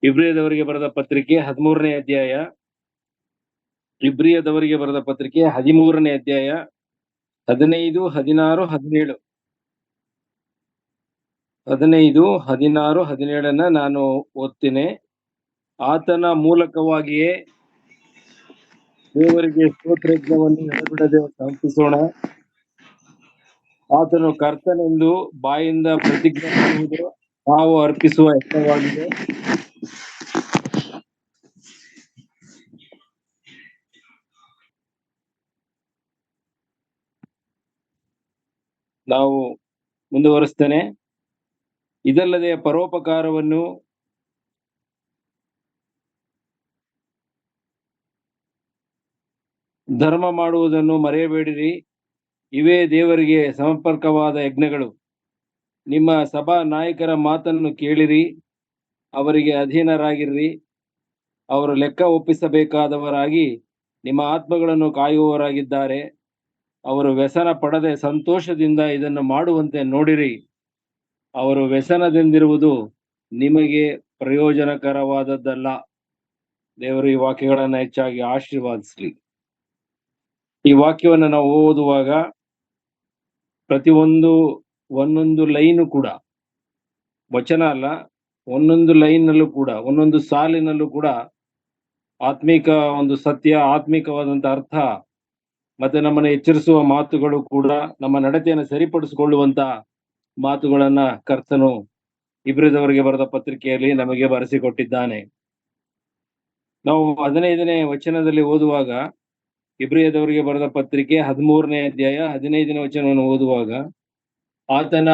ಇಬ್ರಿಯದವರಿಗೆ ಬರೆದ ಪತ್ರಿಕೆ 13ನೇ ಅಧ್ಯಾಯ. ಇಬ್ರಿಯದವರಿಗೆ ಬರೆದ ಪತ್ರಿಕೆ 13ನೇ ಅಧ್ಯಾಯ 15, 16, 17. 15, 16, 17 ನಾನು ಓದ್ತೀನಿ. ಆತನ ಮೂಲಕವಾಗಿಯೇ ದೇವರಿಗೆ ಸ್ತೋತ್ರಯಜ್ಞವನ್ನು ಎಡೆಬಿಡದೆ ಸಮರ್ಪಿಸೋಣ. ಆತನು ಕರ್ತನೆಂದು ಬಾಯಿಂದ ಪ್ರತಿಜ್ಞೆ ಮಾಡುವುದು ನಾವು ಅರ್ಪಿಸುವ ಯಜ್ಞವಾಗಿದೆ. ನಾವು ಮುಂದುವರಿಸ್ತೇನೆ. ಇದಲ್ಲದೆ ಪರೋಪಕಾರವನ್ನು ಧರ್ಮ ಮಾಡುವುದನ್ನು ಮರೆಯಬೇಡಿರಿ. ಇವೇ ದೇವರಿಗೆ ಸಮರ್ಪಕವಾದ ಯಜ್ಞಗಳು. ನಿಮ್ಮ ಸಭಾ ನಾಯಕರ ಮಾತನ್ನು ಕೇಳಿರಿ, ಅವರಿಗೆ ಅಧೀನರಾಗಿರ್ರಿ. ಅವರು ಲೆಕ್ಕ ಒಪ್ಪಿಸಬೇಕಾದವರಾಗಿ ನಿಮ್ಮ ಆತ್ಮಗಳನ್ನು ಕಾಯುವವರಾಗಿದ್ದಾರೆ. ಅವರು ವ್ಯಸನ ಪಡದೆ ಸಂತೋಷದಿಂದ ಇದನ್ನು ಮಾಡುವಂತೆ ನೋಡಿರಿ. ಅವರು ವ್ಯಸನದಿಂದಿರುವುದು ನಿಮಗೆ ಪ್ರಯೋಜನಕರವಾದದ್ದಲ್ಲ. ದೇವರು ಈ ವಾಕ್ಯಗಳನ್ನು ಹೆಚ್ಚಾಗಿ ಆಶೀರ್ವಾದಿಸಲಿ. ಈ ವಾಕ್ಯವನ್ನು ನಾವು ಓದುವಾಗ ಒಂದೊಂದು ಲೈನು ಕೂಡ ವಚನ ಅಲ್ಲ, ಒಂದೊಂದು ಲೈನ್ನಲ್ಲೂ ಕೂಡ, ಒಂದೊಂದು ಸಾಲಿನಲ್ಲೂ ಕೂಡ ಆತ್ಮಿಕ ಒಂದು ಸತ್ಯ, ಆತ್ಮಿಕವಾದಂತ ಅರ್ಥ, ಮತ್ತೆ ನಮ್ಮನ್ನು ಎಚ್ಚರಿಸುವ ಮಾತುಗಳು ಕೂಡ, ನಮ್ಮ ನಡತೆಯನ್ನು ಸರಿಪಡಿಸಿಕೊಳ್ಳುವಂತ ಮಾತುಗಳನ್ನ ಕರ್ತನು ಇಬ್ರಿಯದವರಿಗೆ ಬರೆದ ಪತ್ರಿಕೆಯಲ್ಲಿ ನಮಗೆ ಬರೆಸಿಕೊಟ್ಟಿದ್ದಾನೆ. ನಾವು 15ನೇ ವಚನದಲ್ಲಿ ಓದುವಾಗ, ಇಬ್ರಿಯದವರಿಗೆ ಬರೆದ ಪತ್ರಿಕೆ 13ನೇ ಅಧ್ಯಾಯ 15ನೇ ವಚನವನ್ನು ಓದುವಾಗ, ಆತನ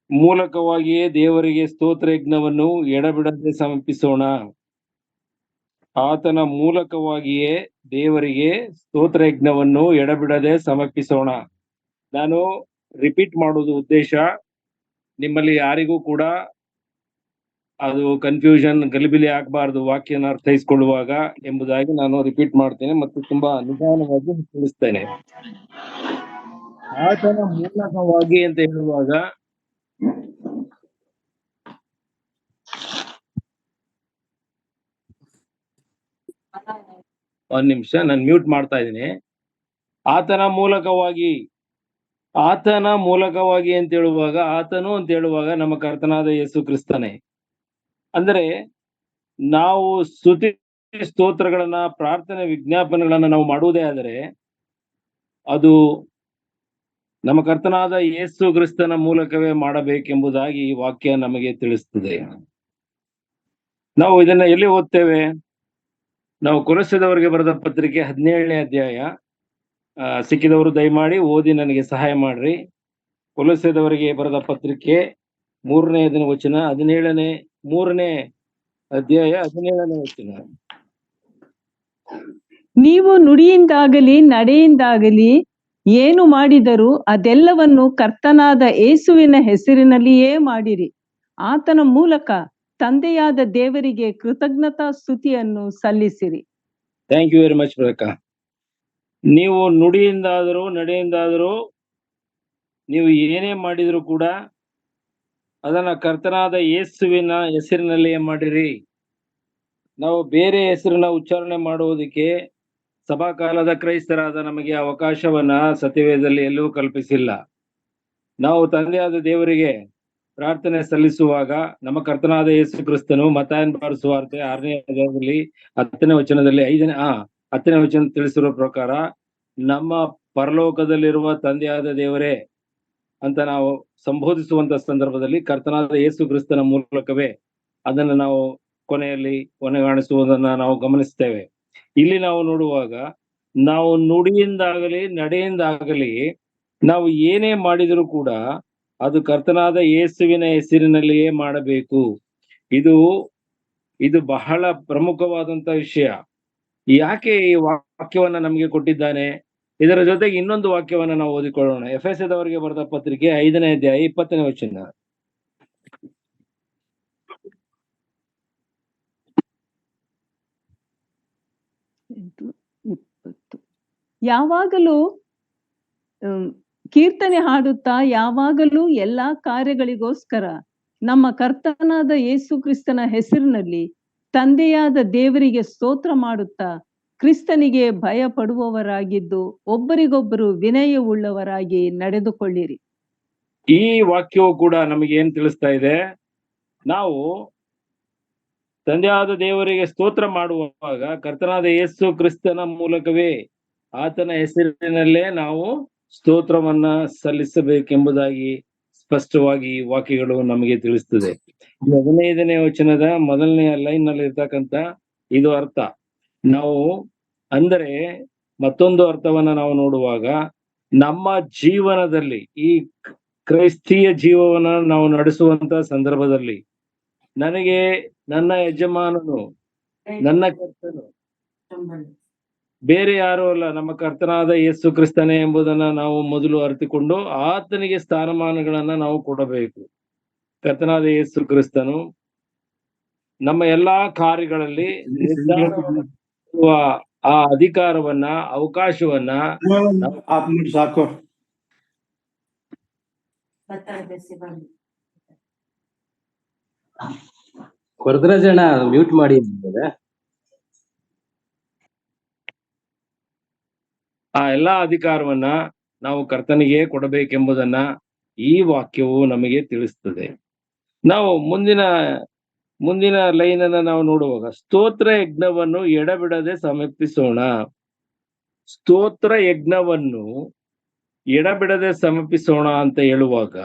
ಮೂಲಕವಾಗಿಯೇ ದೇವರಿಗೆ ಸ್ತೋತ್ರ ಯಜ್ಞವನ್ನು ಎಡಬಿಡದೆ ಸಮರ್ಪಿಸೋಣ. ಆತನ ಮೂಲಕವಾಗಿಯೇ ದೇವರಿಗೆ ಸ್ತೋತ್ರ ಯಜ್ಞವನ್ನು ಎಡಬಿಡದೆ ಸಮರ್ಪಿಸೋಣ. ನಾನು ರಿಪೀಟ್ ಮಾಡುವುದು ಉದ್ದೇಶ, ನಿಮ್ಮಲ್ಲಿ ಯಾರಿಗೂ ಕೂಡ ಅದು ಕನ್ಫ್ಯೂಷನ್, ಗಲಿಬಿಲಿ ಆಗಬಾರ್ದು ವಾಕ್ಯನ ಅರ್ಥೈಸಿಕೊಳ್ಳುವಾಗ ಎಂಬುದಾಗಿ ನಾನು ರಿಪೀಟ್ ಮಾಡ್ತೇನೆ ಮತ್ತು ತುಂಬಾ ನಿಧಾನವಾಗಿ ತಿಳಿಸ್ತೇನೆ. ಆತನ ಮೂಲಕವಾಗಿ ಅಂತ ಹೇಳುವಾಗ ಒಂದ್ ನಿಮಿಷ, ನಾನು ಮ್ಯೂಟ್ ಮಾಡ್ತಾ ಇದ್ದೀನಿ. ಆತನ ಮೂಲಕವಾಗಿ ಅಂತ ಹೇಳುವಾಗ, ಆತನು ಅಂತ ಹೇಳುವಾಗ ನಮ್ಮ ಕರ್ತನಾದ ಯೇಸು ಕ್ರಿಸ್ತನೇ. ಅಂದರೆ ನಾವು ಸ್ತುತಿ ಸ್ತೋತ್ರಗಳನ್ನ, ಪ್ರಾರ್ಥನೆ ವಿಜ್ಞಾಪನೆಗಳನ್ನ ನಾವು ಮಾಡುವುದೇ ಆದರೆ ಅದು ನಮ್ಮ ಕರ್ತನಾದ ಯೇಸು ಕ್ರಿಸ್ತನ ಮೂಲಕವೇ ಮಾಡಬೇಕೆಂಬುದಾಗಿ ಈ ವಾಕ್ಯ ನಮಗೆ ತಿಳಿಸ್ತದೆ. ನಾವು ಇದನ್ನ ಎಲ್ಲಿ ಓದ್ತೇವೆ? ನಾವು ಕೊಲೊಸ್ಸೆದವರಿಗೆ ಬರೆದ ಪತ್ರಿಕೆ 17ನೇ ಅಧ್ಯಾಯ. ಸಿಕ್ಕಿದವರು ದಯಮಾಡಿ ಓದಿ ನನಗೆ ಸಹಾಯ ಮಾಡ್ರಿ. ಕೊಲೊಸ್ಸೆದವರಿಗೆ ಬರೆದ ಪತ್ರಿಕೆ 3ನೇ ವಚನ, 3ನೇ ಅಧ್ಯಾಯ 17ನೇ ವಚನ. ನೀವು ನುಡಿಯಿಂದಾಗಲಿ ನಡೆಯಿಂದಾಗಲಿ ಏನು ಮಾಡಿದರೂ ಅದೆಲ್ಲವನ್ನು ಕರ್ತನಾದ ಯೇಸುವಿನ ಹೆಸರಿನಲ್ಲಿಯೇ ಮಾಡಿರಿ. ಆತನ ಮೂಲಕ ತಂದೆಯಾದ ದೇವರಿಗೆ ಕೃತಜ್ಞತಾ ಸ್ತುತಿಯನ್ನು ಸಲ್ಲಿಸಿರಿ. ಥ್ಯಾಂಕ್ ಯು ವೆರಿ ಮಚ್ ರೇಖಾ. ನೀವು ನುಡಿಯಿಂದಾದರೂ ನಡೆಯಿಂದಾದರೂ ನೀವು ಏನೇ ಮಾಡಿದ್ರು ಕೂಡ ಅದನ್ನ ಕರ್ತನಾದ ಯೇಸುವಿನ ಹೆಸರಿನಲ್ಲಿಯೇ ಮಾಡಿರಿ. ನಾವು ಬೇರೆ ಹೆಸರನ್ನ ಉಚ್ಚಾರಣೆ ಮಾಡುವುದಕ್ಕೆ ಸಭಾಕಾಲದ ಕ್ರೈಸ್ತರಾದ ನಮಗೆ ಅವಕಾಶವನ್ನ ಸತ್ಯವೇದದಲ್ಲಿ ಎಲ್ಲೂ ಕಲ್ಪಿಸಿಲ್ಲ. ನಾವು ತಂದೆಯಾದ ದೇವರಿಗೆ ಪ್ರಾರ್ಥನೆ ಸಲ್ಲಿಸುವಾಗ ನಮ್ಮ ಕರ್ತನಾದ ಯೇಸು ಕ್ರಿಸ್ತನು ಮತ್ತಾಯನ ಬರೆದ ಸುವಾರ್ತೆ 6ನೇ ಅಧ್ಯಾಯದಲ್ಲಿ 10ನೇ ವಚನದಲ್ಲಿ 10ನೇ ವಚನ ತಿಳಿಸಿರುವ ಪ್ರಕಾರ ನಮ್ಮ ಪರಲೋಕದಲ್ಲಿರುವ ತಂದೆಯಾದ ದೇವರೇ ಅಂತ ನಾವು ಸಂಬೋಧಿಸುವಂತ ಸಂದರ್ಭದಲ್ಲಿ ಕರ್ತನಾದ ಯೇಸು ಕ್ರಿಸ್ತನ ಮೂಲಕವೇ ಅದನ್ನು ನಾವು ಕೊನೆಯಲ್ಲಿ ಕೊನೆಗಾಣಿಸುವುದನ್ನ ನಾವು ಗಮನಿಸ್ತೇವೆ. ಇಲ್ಲಿ ನಾವು ನೋಡುವಾಗ, ನಾವು ನುಡಿಯಿಂದಾಗಲಿ ನಡೆಯಿಂದಾಗಲಿ ನಾವು ಏನೇ ಮಾಡಿದರೂ ಕೂಡ ಅದು ಕರ್ತನಾದ ಯೇಸುವಿನ ಹೆಸರಿನಲ್ಲಿಯೇ ಮಾಡಬೇಕು. ಇದು ಬಹಳ ಪ್ರಮುಖವಾದಂತ ವಿಷಯ. ಯಾಕೆ ಈ ವಾಕ್ಯವನ್ನ ನಮಗೆ ಕೊಟ್ಟಿದ್ದಾನೆ? ಇದರ ಜೊತೆಗೆ ಇನ್ನೊಂದು ವಾಕ್ಯವನ್ನ ನಾವು ಓದಿಕೊಳ್ಳೋಣ. ಎಫೆಸದವರಿಗೆ ಬರೆದ ಪತ್ರಿಕೆ 5ನೇ ಅಧ್ಯಾಯ 20ನೇ ವಚನ. ಯಾವಾಗಲೂ ಕೀರ್ತನೆ ಹಾಡುತ್ತಾ ಯಾವಾಗಲೂ ಎಲ್ಲಾ ಕಾರ್ಯಗಳಿಗೋಸ್ಕರ ನಮ್ಮ ಕರ್ತನಾದ ಯೇಸು ಕ್ರಿಸ್ತನ ಹೆಸರಿನಲ್ಲಿ ತಂದೆಯಾದ ದೇವರಿಗೆ ಸ್ತೋತ್ರ ಮಾಡುತ್ತಾ ಕ್ರಿಸ್ತನಿಗೆ ಭಯ ಪಡುವವರಾಗಿದ್ದು ಒಬ್ಬರಿಗೊಬ್ಬರು ವಿನಯವುಳ್ಳವರಾಗಿ ನಡೆದುಕೊಳ್ಳಿರಿ. ಈ ವಾಕ್ಯವು ಕೂಡ ನಮಗೆ ಏನ್ ತಿಳಿಸ್ತಾ ಇದೆ? ನಾವು ತಂದೆಯಾದ ದೇವರಿಗೆ ಸ್ತೋತ್ರ ಮಾಡುವಾಗ ಕರ್ತನಾದ ಯೇಸು ಕ್ರಿಸ್ತನ ಮೂಲಕವೇ, ಆತನ ಹೆಸರಿನಲ್ಲೇ ನಾವು ಸ್ತೋತ್ರವನ್ನ ಸಲ್ಲಿಸಬೇಕೆಂಬುದಾಗಿ ಸ್ಪಷ್ಟವಾಗಿ ಈ ವಾಕ್ಯಗಳು ನಮಗೆ ತಿಳಿಸ್ತದೆ. 15ನೇ ವಚನದ ಮೊದಲನೆಯ ಲೈನ್ ನಲ್ಲಿ ಇರ್ತಕ್ಕಂಥ ಇದು ಅರ್ಥ. ನಾವು ಅಂದರೆ ಮತ್ತೊಂದು ಅರ್ಥವನ್ನ ನಾವು ನೋಡುವಾಗ, ನಮ್ಮ ಜೀವನದಲ್ಲಿ ಈ ಕ್ರೈಸ್ತೀಯ ಜೀವವನ್ನ ನಾವು ನಡೆಸುವಂತ ಸಂದರ್ಭದಲ್ಲಿ ನನಗೆ ನನ್ನ ಯಜಮಾನನು, ನನ್ನ ಕರ್ತನು ಬೇರೆ ಯಾರು ಅಲ್ಲ, ನಮ್ಮ ಕರ್ತನಾದ ಯೇಸು ಕ್ರಿಸ್ತನೇ ಎಂಬುದನ್ನ ನಾವು ಮೊದಲು ಅರಿತುಕೊಂಡು ಆತನಿಗೆ ಸ್ಥಾನಮಾನಗಳನ್ನ ನಾವು ಕೊಡಬೇಕು. ಕರ್ತನಾದ ಯೇಸು ಕ್ರಿಸ್ತನು ನಮ್ಮ ಎಲ್ಲಾ ಕಾರ್ಯಗಳಲ್ಲಿ ನಿರ್ಧಾರವನ್ನು ಆ ಅಧಿಕಾರವನ್ನ, ಅವಕಾಶವನ್ನ ಸಾಕು. ವರದರಾಜಣ್ಣ ಮ್ಯೂಟ್ ಮಾಡಿ. ಆ ಎಲ್ಲಾ ಅಧಿಕಾರವನ್ನ ನಾವು ಕರ್ತನಿಗೆ ಕೊಡಬೇಕೆಂಬುದನ್ನ ಈ ವಾಕ್ಯವು ನಮಗೆ ತಿಳಿಸ್ತದೆ. ನಾವು ಮುಂದಿನ ಲೈನ್ ಅನ್ನ ನಾವು ನೋಡುವಾಗ, ಸ್ತೋತ್ರ ಯಜ್ಞವನ್ನು ಎಡಬಿಡದೆ ಸಮರ್ಪಿಸೋಣ. ಸ್ತೋತ್ರ ಯಜ್ಞವನ್ನು ಎಡಬಿಡದೆ ಸಮರ್ಪಿಸೋಣ ಅಂತ ಹೇಳುವಾಗ,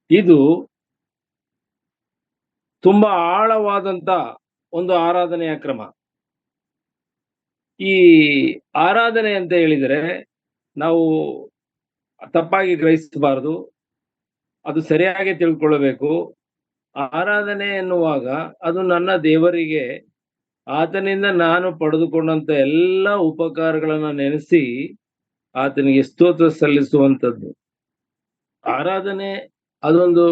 ಇದು ತುಂಬಾ ಆಳವಾದಂತ ಒಂದು ಆರಾಧನೆಯ ಕ್ರಮ. ಈ ಆರಾಧನೆ ಅಂತ ಹೇಳಿದರೆ ನಾವು ತಪ್ಪಾಗಿ ಗ್ರಹಿಸಬಾರದು, ಅದು ಸರಿಯಾಗಿ ತಿಳ್ಕೊಳ್ಳಬೇಕು. ಆರಾಧನೆ ಎನ್ನುವಾಗ ಅದು ನನ್ನ ದೇವರಿಗೆ ಆತನಿಂದ ನಾನು ಪಡೆದುಕೊಂಡಂತ ಎಲ್ಲ ಉಪಕಾರಗಳನ್ನ ನೆನೆಸಿ ಆತನಿಗೆ ಸ್ತೋತ್ರ ಸಲ್ಲಿಸುವಂಥದ್ದು. ಆರಾಧನೆ ಅದೊಂದು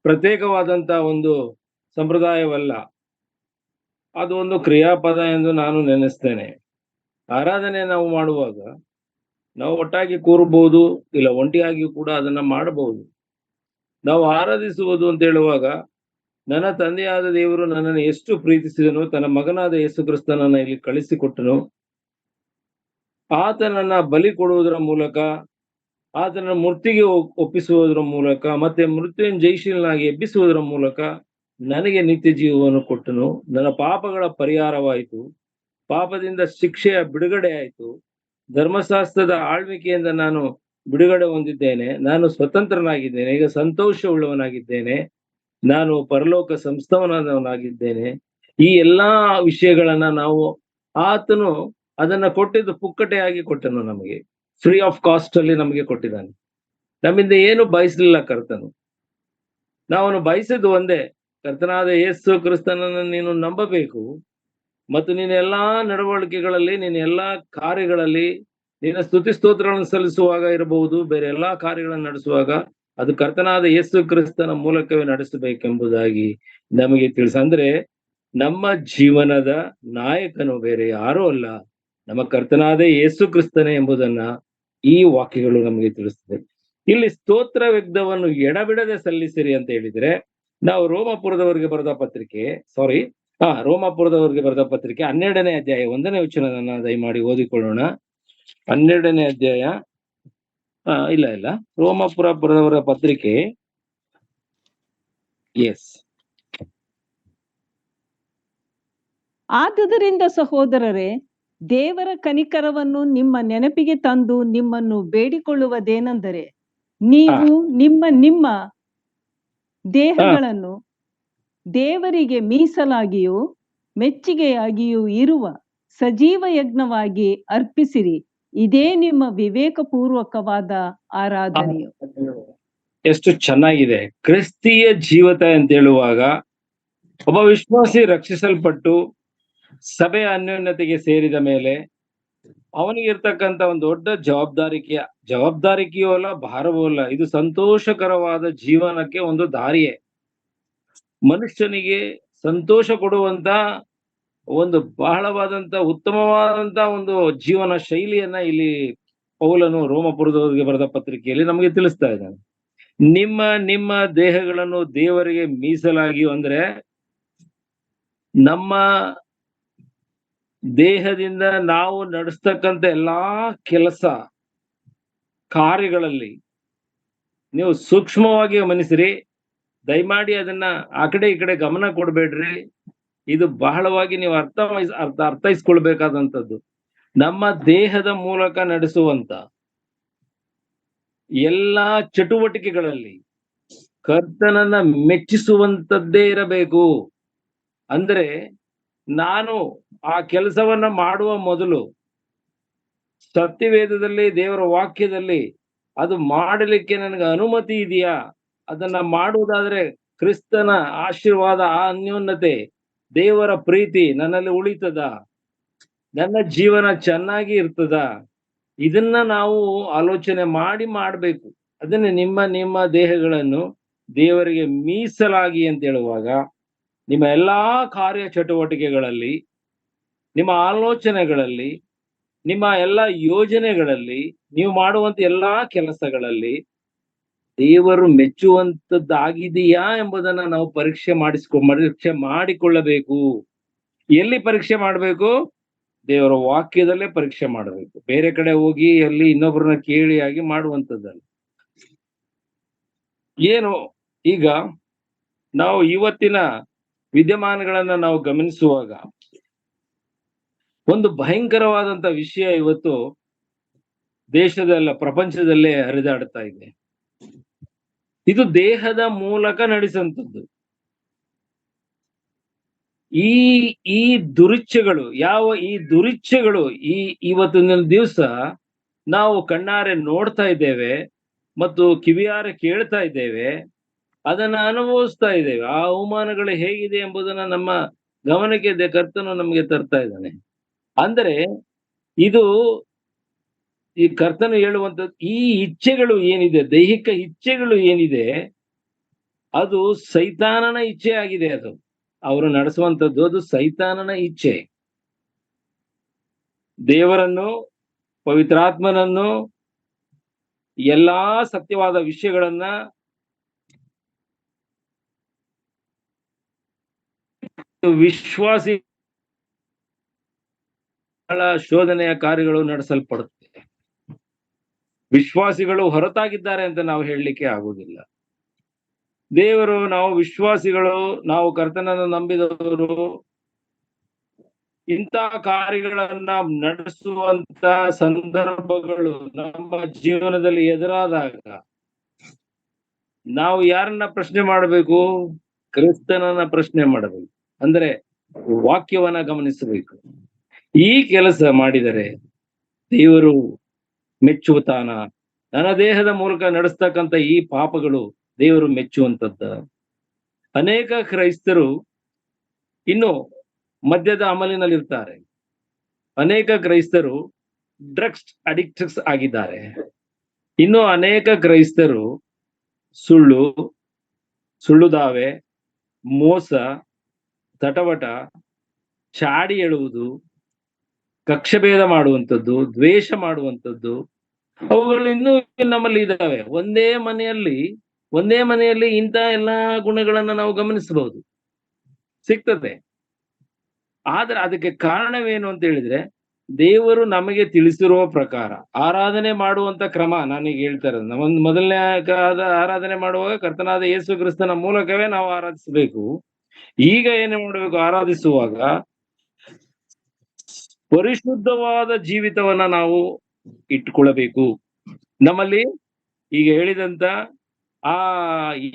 ಪ್ರತ್ಯೇಕವಾದಂತ ಒಂದು ಸಂಪ್ರದಾಯವಲ್ಲ, ಅದು ಒಂದು ಕ್ರಿಯಾಪದ ಎಂದು ನಾನು ನೆನೆಸ್ತೇನೆ. ಆರಾಧನೆ ನಾವು ಮಾಡುವಾಗ ನಾವು ಒಟ್ಟಾಗಿ ಕೂರಬಹುದು, ಇಲ್ಲ ಒಂಟಿಯಾಗಿ ಕೂಡ ಅದನ್ನ ಮಾಡಬಹುದು. ನಾವು ಆರಾಧಿಸುವುದು ಅಂತ ಹೇಳುವಾಗ, ನನ್ನ ತಂದೆಯಾದ ದೇವರು ನನ್ನನ್ನು ಎಷ್ಟು ಪ್ರೀತಿಸಿದನು, ತನ್ನ ಮಗನಾದ ಯೇಸು ಕ್ರಿಸ್ತನನ್ನ ಇಲ್ಲಿ ಕಳಿಸಿಕೊಟ್ಟನು. ಆತನನ್ನ ಬಲಿ ಕೊಡುವುದರ ಮೂಲಕ, ಆತನ ಮೃತ್ಯುಗೆ ಒಪ್ಪಿಸುವುದರ ಮೂಲಕ, ಮತ್ತೆ ಮೃತ್ಯುವಿನ ಜಯಶೀಲನಾಗಿ ಎಬ್ಬಿಸುವುದರ ಮೂಲಕ ನನಗೆ ನಿತ್ಯ ಜೀವವನ್ನು ಕೊಟ್ಟನು. ನನ್ನ ಪಾಪಗಳ ಪರಿಹಾರವಾಯಿತು, ಪಾಪದಿಂದ ಶಿಕ್ಷೆಯ ಬಿಡುಗಡೆ ಆಯಿತು, ಧರ್ಮಶಾಸ್ತ್ರದ ಆಳ್ವಿಕೆಯಿಂದ ನಾನು ಬಿಡುಗಡೆ ಹೊಂದಿದ್ದೇನೆ, ನಾನು ಸ್ವತಂತ್ರನಾಗಿದ್ದೇನೆ, ಈಗ ಸಂತೋಷವುಳ್ಳವನಾಗಿದ್ದೇನೆ, ನಾನು ಪರಲೋಕ ಸಂಸ್ಥಾನದವನಾಗಿದ್ದೇನೆ. ಈ ಎಲ್ಲಾ ವಿಷಯಗಳನ್ನ ನಾವು ಆತನು ಅದನ್ನ ಕೊಟ್ಟಿದ್ದು ಪುಕ್ಕಟೆಯಾಗಿ ಕೊಟ್ಟನು, ನಮಗೆ ಫ್ರೀ ಆಫ್ ಕಾಸ್ಟ್ ಅಲ್ಲಿ ನಮಗೆ ಕೊಟ್ಟಿದ್ದಾನೆ. ನಮ್ಮಿಂದ ಏನು ಬಯಸಲಿಲ್ಲ ಕರ್ತನು. ನಾವು ಬಯಸಿದ್ದು ಒಂದೇ, ಕರ್ತನಾದ ಯೇಸು ಕ್ರಿಸ್ತನನ್ನು ನೀನು ನಂಬಬೇಕು ಮತ್ತು ನಿನ್ನ ಎಲ್ಲಾ ನಡವಳಿಕೆಗಳಲ್ಲಿ, ನಿನ್ನ ಎಲ್ಲಾ ಕಾರ್ಯಗಳಲ್ಲಿ, ನಿನ್ನ ಸ್ತುತಿ ಸ್ತೋತ್ರಗಳನ್ನು ಸಲ್ಲಿಸುವಾಗ ಇರಬಹುದು, ಬೇರೆ ಎಲ್ಲಾ ಕಾರ್ಯಗಳನ್ನು ನಡೆಸುವಾಗ ಅದು ಕರ್ತನಾದ ಯೇಸು ಕ್ರಿಸ್ತನ ಮೂಲಕವೇ ನಡೆಸಬೇಕೆಂಬುದಾಗಿ ನಮಗೆ ಅಂದ್ರೆ ನಮ್ಮ ಜೀವನದ ನಾಯಕನು ಬೇರೆ ಯಾರೂ ಅಲ್ಲ, ನಮ್ಮ ಕರ್ತನಾದ ಯೇಸು ಕ್ರಿಸ್ತನೇ ಎಂಬುದನ್ನ ಈ ವಾಕ್ಯಗಳು ನಮಗೆ ತಿಳಿಸ್ತದೆ. ಇಲ್ಲಿ ಸ್ತೋತ್ರ ಯಜ್ಞವನ್ನು ಎಡಬಿಡದೆ ಸಲ್ಲಿಸಿರಿ ಅಂತ ಹೇಳಿದ್ರೆ, ನಾವು ರೋಮಾಪುರದವರಿಗೆ ಬರೆದ ಪತ್ರಿಕೆ 12ನೇ ಅಧ್ಯಾಯ 1ನೇ ವಚನವನ್ನ ದಯಮಾಡಿ ಓದಿಕೊಳ್ಳೋಣ. 12ನೇ ಅಧ್ಯಾಯ ಇಲ್ಲ ರೋಮಾಪುರದವರ ಪತ್ರಿಕೆ, ಎಸ್. ಆದುದರಿಂದ ಸಹೋದರರೇ, ದೇವರ ಕನಿಕರವನ್ನು ನಿಮ್ಮ ನೆನಪಿಗೆ ತಂದು ನಿಮ್ಮನ್ನು ಬೇಡಿಕೊಳ್ಳುವುದೇನೆಂದರೆ, ನೀವು ನಿಮ್ಮ ದೇಹಗಳನ್ನು ದೇವರಿಗೆ ಮೀಸಲಾಗಿಯೂ ಮೆಚ್ಚುಗೆಯಾಗಿಯೂ ಇರುವ ಸಜೀವ ಯಜ್ಞವಾಗಿ ಅರ್ಪಿಸಿರಿ, ಇದೇ ನಿಮ್ಮ ವಿವೇಕಪೂರ್ವಕವಾದ ಆರಾಧನೆಯು. ಎಷ್ಟು ಚೆನ್ನಾಗಿದೆ! ಕ್ರಿಸ್ತೀಯ ಜೀವಿತ ಅಂತ ಹೇಳುವಾಗ ಒಬ್ಬ ವಿಶ್ವಾಸಿ ರಕ್ಷಿಸಲ್ಪಟ್ಟು ಸಭೆಯ ಅನ್ಯೋನ್ಯತೆಗೆ ಸೇರಿದ ಮೇಲೆ ಅವನಿಗೆ ಇರ್ತಕ್ಕಂಥ ಒಂದು ದೊಡ್ಡ ಜವಾಬ್ದಾರಿಕೆಯೂ ಅಲ್ಲ, ಭಾರವೂ ಅಲ್ಲ. ಇದು ಸಂತೋಷಕರವಾದ ಜೀವನಕ್ಕೆ ಒಂದು ದಾರಿಯೇ. ಮನುಷ್ಯನಿಗೆ ಸಂತೋಷ ಕೊಡುವಂತ ಒಂದು ಬಹಳವಾದಂತ ಉತ್ತಮವಾದಂತ ಒಂದು ಜೀವನ ಶೈಲಿಯನ್ನ ಇಲ್ಲಿ ಪೌಲನು ರೋಮಾಪುರದವರಿಗೆ ಬರೆದ ಪತ್ರಿಕೆಯಲ್ಲಿ ನಮಗೆ ತಿಳಿಸ್ತಾ ಇದ್ದಾನೆ. ನಿಮ್ಮ ನಿಮ್ಮ ದೇಹಗಳನ್ನು ದೇವರಿಗೆ ಮೀಸಲಾಗಿ, ಅಂದ್ರೆ ನಮ್ಮ ದೇಹದಿಂದ ನಾವು ನಡೆಸ್ತಕ್ಕಂಥ ಎಲ್ಲಾ ಕೆಲಸ ಕಾರ್ಯಗಳಲ್ಲಿ ನೀವು ಸೂಕ್ಷ್ಮವಾಗಿ ಗಮನಿಸಿರಿ. ದಯಮಾಡಿ ಅದನ್ನ ಆ ಕಡೆ ಈ ಕಡೆ ಗಮನ ಕೊಡ್ಬೇಡ್ರಿ. ಇದು ಬಹಳವಾಗಿ ನೀವು ಅರ್ಥೈಸ್ಕೊಳ್ಬೇಕಾದಂಥದ್ದು. ನಮ್ಮ ದೇಹದ ಮೂಲಕ ನಡೆಸುವಂತ ಎಲ್ಲಾ ಚಟುವಟಿಕೆಗಳಲ್ಲಿ ಕರ್ತನನ್ನ ಮೆಚ್ಚಿಸುವಂತದ್ದೇ ಇರಬೇಕು. ಅಂದ್ರೆ ನಾನು ಆ ಕೆಲಸವನ್ನ ಮಾಡುವ ಮೊದಲು ಸತ್ಯವೇದದಲ್ಲಿ, ದೇವರ ವಾಕ್ಯದಲ್ಲಿ ಅದು ಮಾಡಲಿಕ್ಕೆ ನನಗೆ ಅನುಮತಿ ಇದೆಯಾ, ಅದನ್ನ ಮಾಡುವುದಾದ್ರೆ ಕ್ರಿಸ್ತನ ಆಶೀರ್ವಾದ, ಆ ಅನ್ಯೋನ್ಯತೆ, ದೇವರ ಪ್ರೀತಿ ನನ್ನಲ್ಲಿ ಉಳಿತದ, ನನ್ನ ಜೀವನ ಚೆನ್ನಾಗಿ ಇರ್ತದ, ಇದನ್ನ ನಾವು ಆಲೋಚನೆ ಮಾಡ್ಬೇಕು. ಅದನ್ನೇ ನಿಮ್ಮ ನಿಮ್ಮ ದೇಹಗಳನ್ನು ದೇವರಿಗೆ ಮೀಸಲಾಗಿ ಅಂತ ಹೇಳುವಾಗ, ನಿಮ್ಮ ಎಲ್ಲಾ ಕಾರ್ಯ ಚಟುವಟಿಕೆಗಳಲ್ಲಿ, ನಿಮ್ಮ ಆಲೋಚನೆಗಳಲ್ಲಿ, ನಿಮ್ಮ ಎಲ್ಲ ಯೋಜನೆಗಳಲ್ಲಿ, ನೀವು ಮಾಡುವಂತ ಎಲ್ಲಾ ಕೆಲಸಗಳಲ್ಲಿ ದೇವರು ಮೆಚ್ಚುವಂತದ್ದಾಗಿದೆಯಾ ಎಂಬುದನ್ನ ನಾವು ಪರೀಕ್ಷೆ ಮಾಡಿಕೊಳ್ಳಬೇಕು. ಎಲ್ಲಿ ಪರೀಕ್ಷೆ ಮಾಡಬೇಕು? ದೇವರ ವಾಕ್ಯದಲ್ಲೇ ಪರೀಕ್ಷೆ ಮಾಡಬೇಕು. ಬೇರೆ ಕಡೆ ಹೋಗಿ ಅಲ್ಲಿ ಇನ್ನೊಬ್ಬರನ್ನ ಕೇಳಿ ಆಗಿ ಮಾಡುವಂತದ್ದಲ್ಲ. ಏನು ಈಗ ನಾವು ಇವತ್ತಿನ ವಿದ್ಯಮಾನಗಳನ್ನ ನಾವು ಗಮನಿಸುವಾಗ ಒಂದು ಭಯಂಕರವಾದಂತ ವಿಷಯ ಇವತ್ತು ದೇಶದಲ್ಲ, ಪ್ರಪಂಚದಲ್ಲೇ ಹರಿದಾಡ್ತಾ ಇದೆ. ಇದು ದೇಹದ ಮೂಲಕ ನಡೆಸುವಂಥದ್ದು. ಈ ದುರಿಚ್ಛೆಗಳು, ಈ ದುರಿಚ್ಛೆಗಳು ಇವತ್ತಿನ ದಿವಸ ನಾವು ಕಣ್ಣಾರೆ ನೋಡ್ತಾ ಇದ್ದೇವೆ ಮತ್ತು ಕಿವಿಯಾರೆ ಕೇಳ್ತಾ ಇದ್ದೇವೆ, ಅದನ್ನ ಅನುಭವಿಸ್ತಾ ಇದ್ದೇವೆ. ಆ ಅವಮಾನಗಳು ಹೇಗಿದೆ ಎಂಬುದನ್ನ ನಮ್ಮ ಗಮನಕ್ಕೆ ಕರ್ತನು ನಮಗೆ ತರ್ತಾ ಇದ್ದಾನೆ. ಅಂದರೆ ಇದು ಈ ಕರ್ತನು ಹೇಳುವಂಥದ್ದು, ಈ ಇಚ್ಛೆಗಳು ಏನಿದೆ, ದೈಹಿಕ ಇಚ್ಛೆಗಳು ಏನಿದೆ, ಅದು ಸೈತಾನನ ಇಚ್ಛೆ ಆಗಿದೆ. ಅದು ಅವರು ನಡೆಸುವಂಥದ್ದು, ಅದು ಸೈತಾನನ ಇಚ್ಛೆ. ದೇವರನ್ನು, ಪವಿತ್ರಾತ್ಮನನ್ನು, ಎಲ್ಲಾ ಸತ್ಯವಾದ ವಿಷಯಗಳನ್ನ ವಿಶ್ವಾಸಿ ಶೋಧನೆಯ ಕಾರ್ಯಗಳು ನಡೆಸಲ್ಪಡುತ್ತೆ. ವಿಶ್ವಾಸಿಗಳು ಹೊರತಾಗಿದ್ದಾರೆ ಅಂತ ನಾವು ಹೇಳಲಿಕ್ಕೆ ಆಗುವುದಿಲ್ಲ. ದೇವರು, ನಾವು ವಿಶ್ವಾಸಿಗಳು, ನಾವು ಕರ್ತನನ್ನು ನಂಬಿದವರು, ಇಂಥ ಕಾರ್ಯಗಳನ್ನ ನಡೆಸುವಂತ ಸಂದರ್ಭಗಳು ನಮ್ಮ ಜೀವನದಲ್ಲಿ ಎದುರಾದಾಗ ನಾವು ಯಾರನ್ನ ಪ್ರಶ್ನೆ ಮಾಡಬೇಕು? ಕ್ರಿಸ್ತನನ್ನ ಪ್ರಶ್ನೆ ಮಾಡಬೇಕು. ಅಂದ್ರೆ ವಾಕ್ಯವನ್ನ ಗಮನಿಸಬೇಕು. ಈ ಕೆಲಸ ಮಾಡಿದರೆ ದೇವರು ಮೆಚ್ಚುತ್ತಾನ? ನನ್ನ ದೇಹದ ಮೂಲಕ ನಡೆಸ್ತಕ್ಕಂಥ ಈ ಪಾಪಗಳು ದೇವರು ಮೆಚ್ಚುವಂತದ್ದ? ಅನೇಕ ಕ್ರೈಸ್ತರು ಇನ್ನು ಮದ್ಯದ ಅಮಲಿನಲ್ಲಿರ್ತಾರೆ. ಅನೇಕ ಕ್ರೈಸ್ತರು ಡ್ರಗ್ಸ್ ಅಡಿಕ್ಟ್ಸ್ ಆಗಿದ್ದಾರೆ. ಇನ್ನು ಅನೇಕ ಕ್ರೈಸ್ತರು ಸುಳ್ಳುದಾವೆ, ಮೋಸ, ತಟವಟ, ಚಾಡಿ ಹೇಳುವುದು, ಕಕ್ಷಭೇದ ಮಾಡುವಂಥದ್ದು, ದ್ವೇಷ ಮಾಡುವಂಥದ್ದು, ಅವುಗಳು ಇನ್ನೂ ನಮ್ಮಲ್ಲಿ ಇದ್ದಾವೆ. ಒಂದೇ ಮನೆಯಲ್ಲಿ ಇಂಥ ಎಲ್ಲಾ ಗುಣಗಳನ್ನ ನಾವು ಗಮನಿಸಬಹುದು, ಸಿಗ್ತದೆ. ಆದ್ರೆ ಅದಕ್ಕೆ ಕಾರಣವೇನು ಅಂತ ಹೇಳಿದ್ರೆ, ದೇವರು ನಮಗೆ ತಿಳಿಸಿರುವ ಪ್ರಕಾರ ಆರಾಧನೆ ಮಾಡುವಂತ ಕ್ರಮ. ನಾನೀಗ ಹೇಳ್ತಾ ಇರೋದು, ನಮ್ಮ ಮೊದಲನೇ ಆರಾಧನೆ ಮಾಡುವಾಗ ಕರ್ತನಾದ ಯೇಸು ಕ್ರಿಸ್ತನ ಮೂಲಕವೇ ನಾವು ಆರಾಧಿಸಬೇಕು. ಈಗ ಏನು ಮಾಡಬೇಕು? ಆರಾಧಿಸುವಾಗ ಪರಿಶುದ್ಧವಾದ ಜೀವಿತವನ್ನ ನಾವು ಇಟ್ಟುಕೊಳ್ಳಬೇಕು. ನಮ್ಮಲ್ಲಿ ಈಗ ಹೇಳಿದಂತ ಆ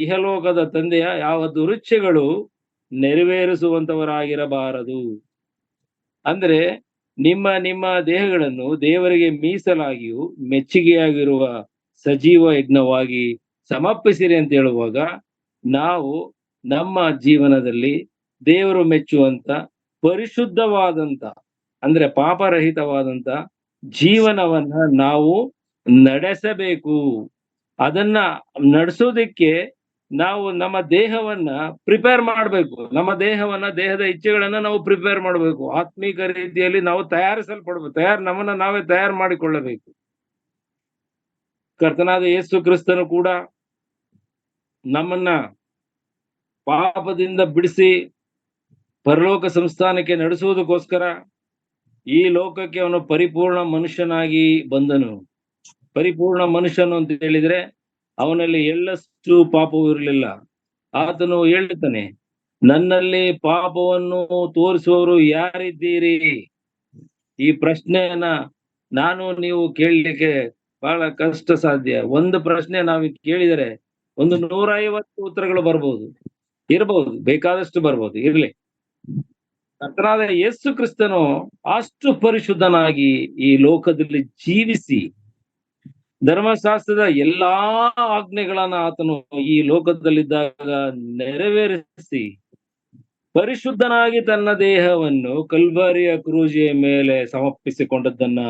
ಇಹಲೋಕದ ತಂದೆಯ ಯಾವ ದುರುಚ್ಛೆಗಳು ನೆರವೇರಿಸುವಂತವರಾಗಿರಬಾರದು. ಅಂದ್ರೆ ನಿಮ್ಮ ದೇಹಗಳನ್ನು ದೇವರಿಗೆ ಮೀಸಲಾಗಿಯೂ ಮೆಚ್ಚುಗೆಯಾಗಿರುವ ಸಜೀವ ಯಜ್ಞವಾಗಿ ಸಮರ್ಪಿಸಿರಿ ಅಂತ ಹೇಳುವಾಗ, ನಾವು ನಮ್ಮ ಜೀವನದಲ್ಲಿ ದೇವರು ಮೆಚ್ಚುವಂತ ಪರಿಶುದ್ಧವಾದಂತ, ಅಂದ್ರೆ ಪಾಪರಹಿತವಾದಂತ ಜೀವನವನ್ನ ನಾವು ನಡೆಸಬೇಕು. ಅದನ್ನ ನಡೆಸೋದಿಕ್ಕೆ ನಾವು ನಮ್ಮ ದೇಹವನ್ನ ಪ್ರಿಪೇರ್ ಮಾಡಬೇಕು. ನಮ್ಮ ದೇಹದ ಇಚ್ಛೆಗಳನ್ನ ನಾವು ಪ್ರಿಪೇರ್ ಮಾಡಬೇಕು. ಆತ್ಮೀಕ ರೀತಿಯಲ್ಲಿ ನಾವು ನಮ್ಮನ್ನ ನಾವೇ ತಯಾರು ಮಾಡಿಕೊಳ್ಳಬೇಕು. ಕರ್ತನಾದ ಯೇಸು ಕ್ರಿಸ್ತನು ಕೂಡ ನಮ್ಮನ್ನ ಪಾಪದಿಂದ ಬಿಡಿಸಿ ಪರಲೋಕ ಸಂಸ್ಥಾನಕ್ಕೆ ನಡೆಸುವುದಕ್ಕೋಸ್ಕರ ಈ ಲೋಕಕ್ಕೆ ಅವನು ಪರಿಪೂರ್ಣ ಮನುಷ್ಯನಾಗಿ ಬಂದನು. ಪರಿಪೂರ್ಣ ಮನುಷ್ಯನು ಅಂತ ಹೇಳಿದ್ರೆ ಅವನಲ್ಲಿ ಎಳ್ಳಷ್ಟು ಪಾಪವೂ ಇರಲಿಲ್ಲ. ಆತನು ಹೇಳ್ತಾನೆ, ನನ್ನಲ್ಲಿ ಪಾಪವನ್ನು ತೋರಿಸುವವರು ಯಾರಿದ್ದೀರಿ? ಈ ಪ್ರಶ್ನೆಯನ್ನ ನಾನು ನೀವು ಕೇಳಲಿಕ್ಕೆ ಬಹಳ ಕಷ್ಟ ಸಾಧ್ಯ. ಒಂದು ಪ್ರಶ್ನೆ ನಾವು ಕೇಳಿದರೆ ಒಂದು 150 ಉತ್ತರಗಳು ಇರಬಹುದು, ಬೇಕಾದಷ್ಟು ಬರ್ಬೋದು, ಇರ್ಲಿ. ಕರ್ತನಾದ ಯೇಸು ಕ್ರಿಸ್ತನು ಅಷ್ಟು ಪರಿಶುದ್ಧನಾಗಿ ಈ ಲೋಕದಲ್ಲಿ ಜೀವಿಸಿ ಧರ್ಮಶಾಸ್ತ್ರದ ಎಲ್ಲಾ ಆಜ್ಞೆಗಳನ್ನ ಆತನು ಈ ಲೋಕದಲ್ಲಿದ್ದಾಗ ನೆರವೇರಿಸಿ ಪರಿಶುದ್ಧನಾಗಿ ತನ್ನ ದೇಹವನ್ನು ಕಲ್ವಾರಿಯ ಕ್ರೂಜೆಯ ಮೇಲೆ ಸಮರ್ಪಿಸಿಕೊಂಡದ್ದನ್ನ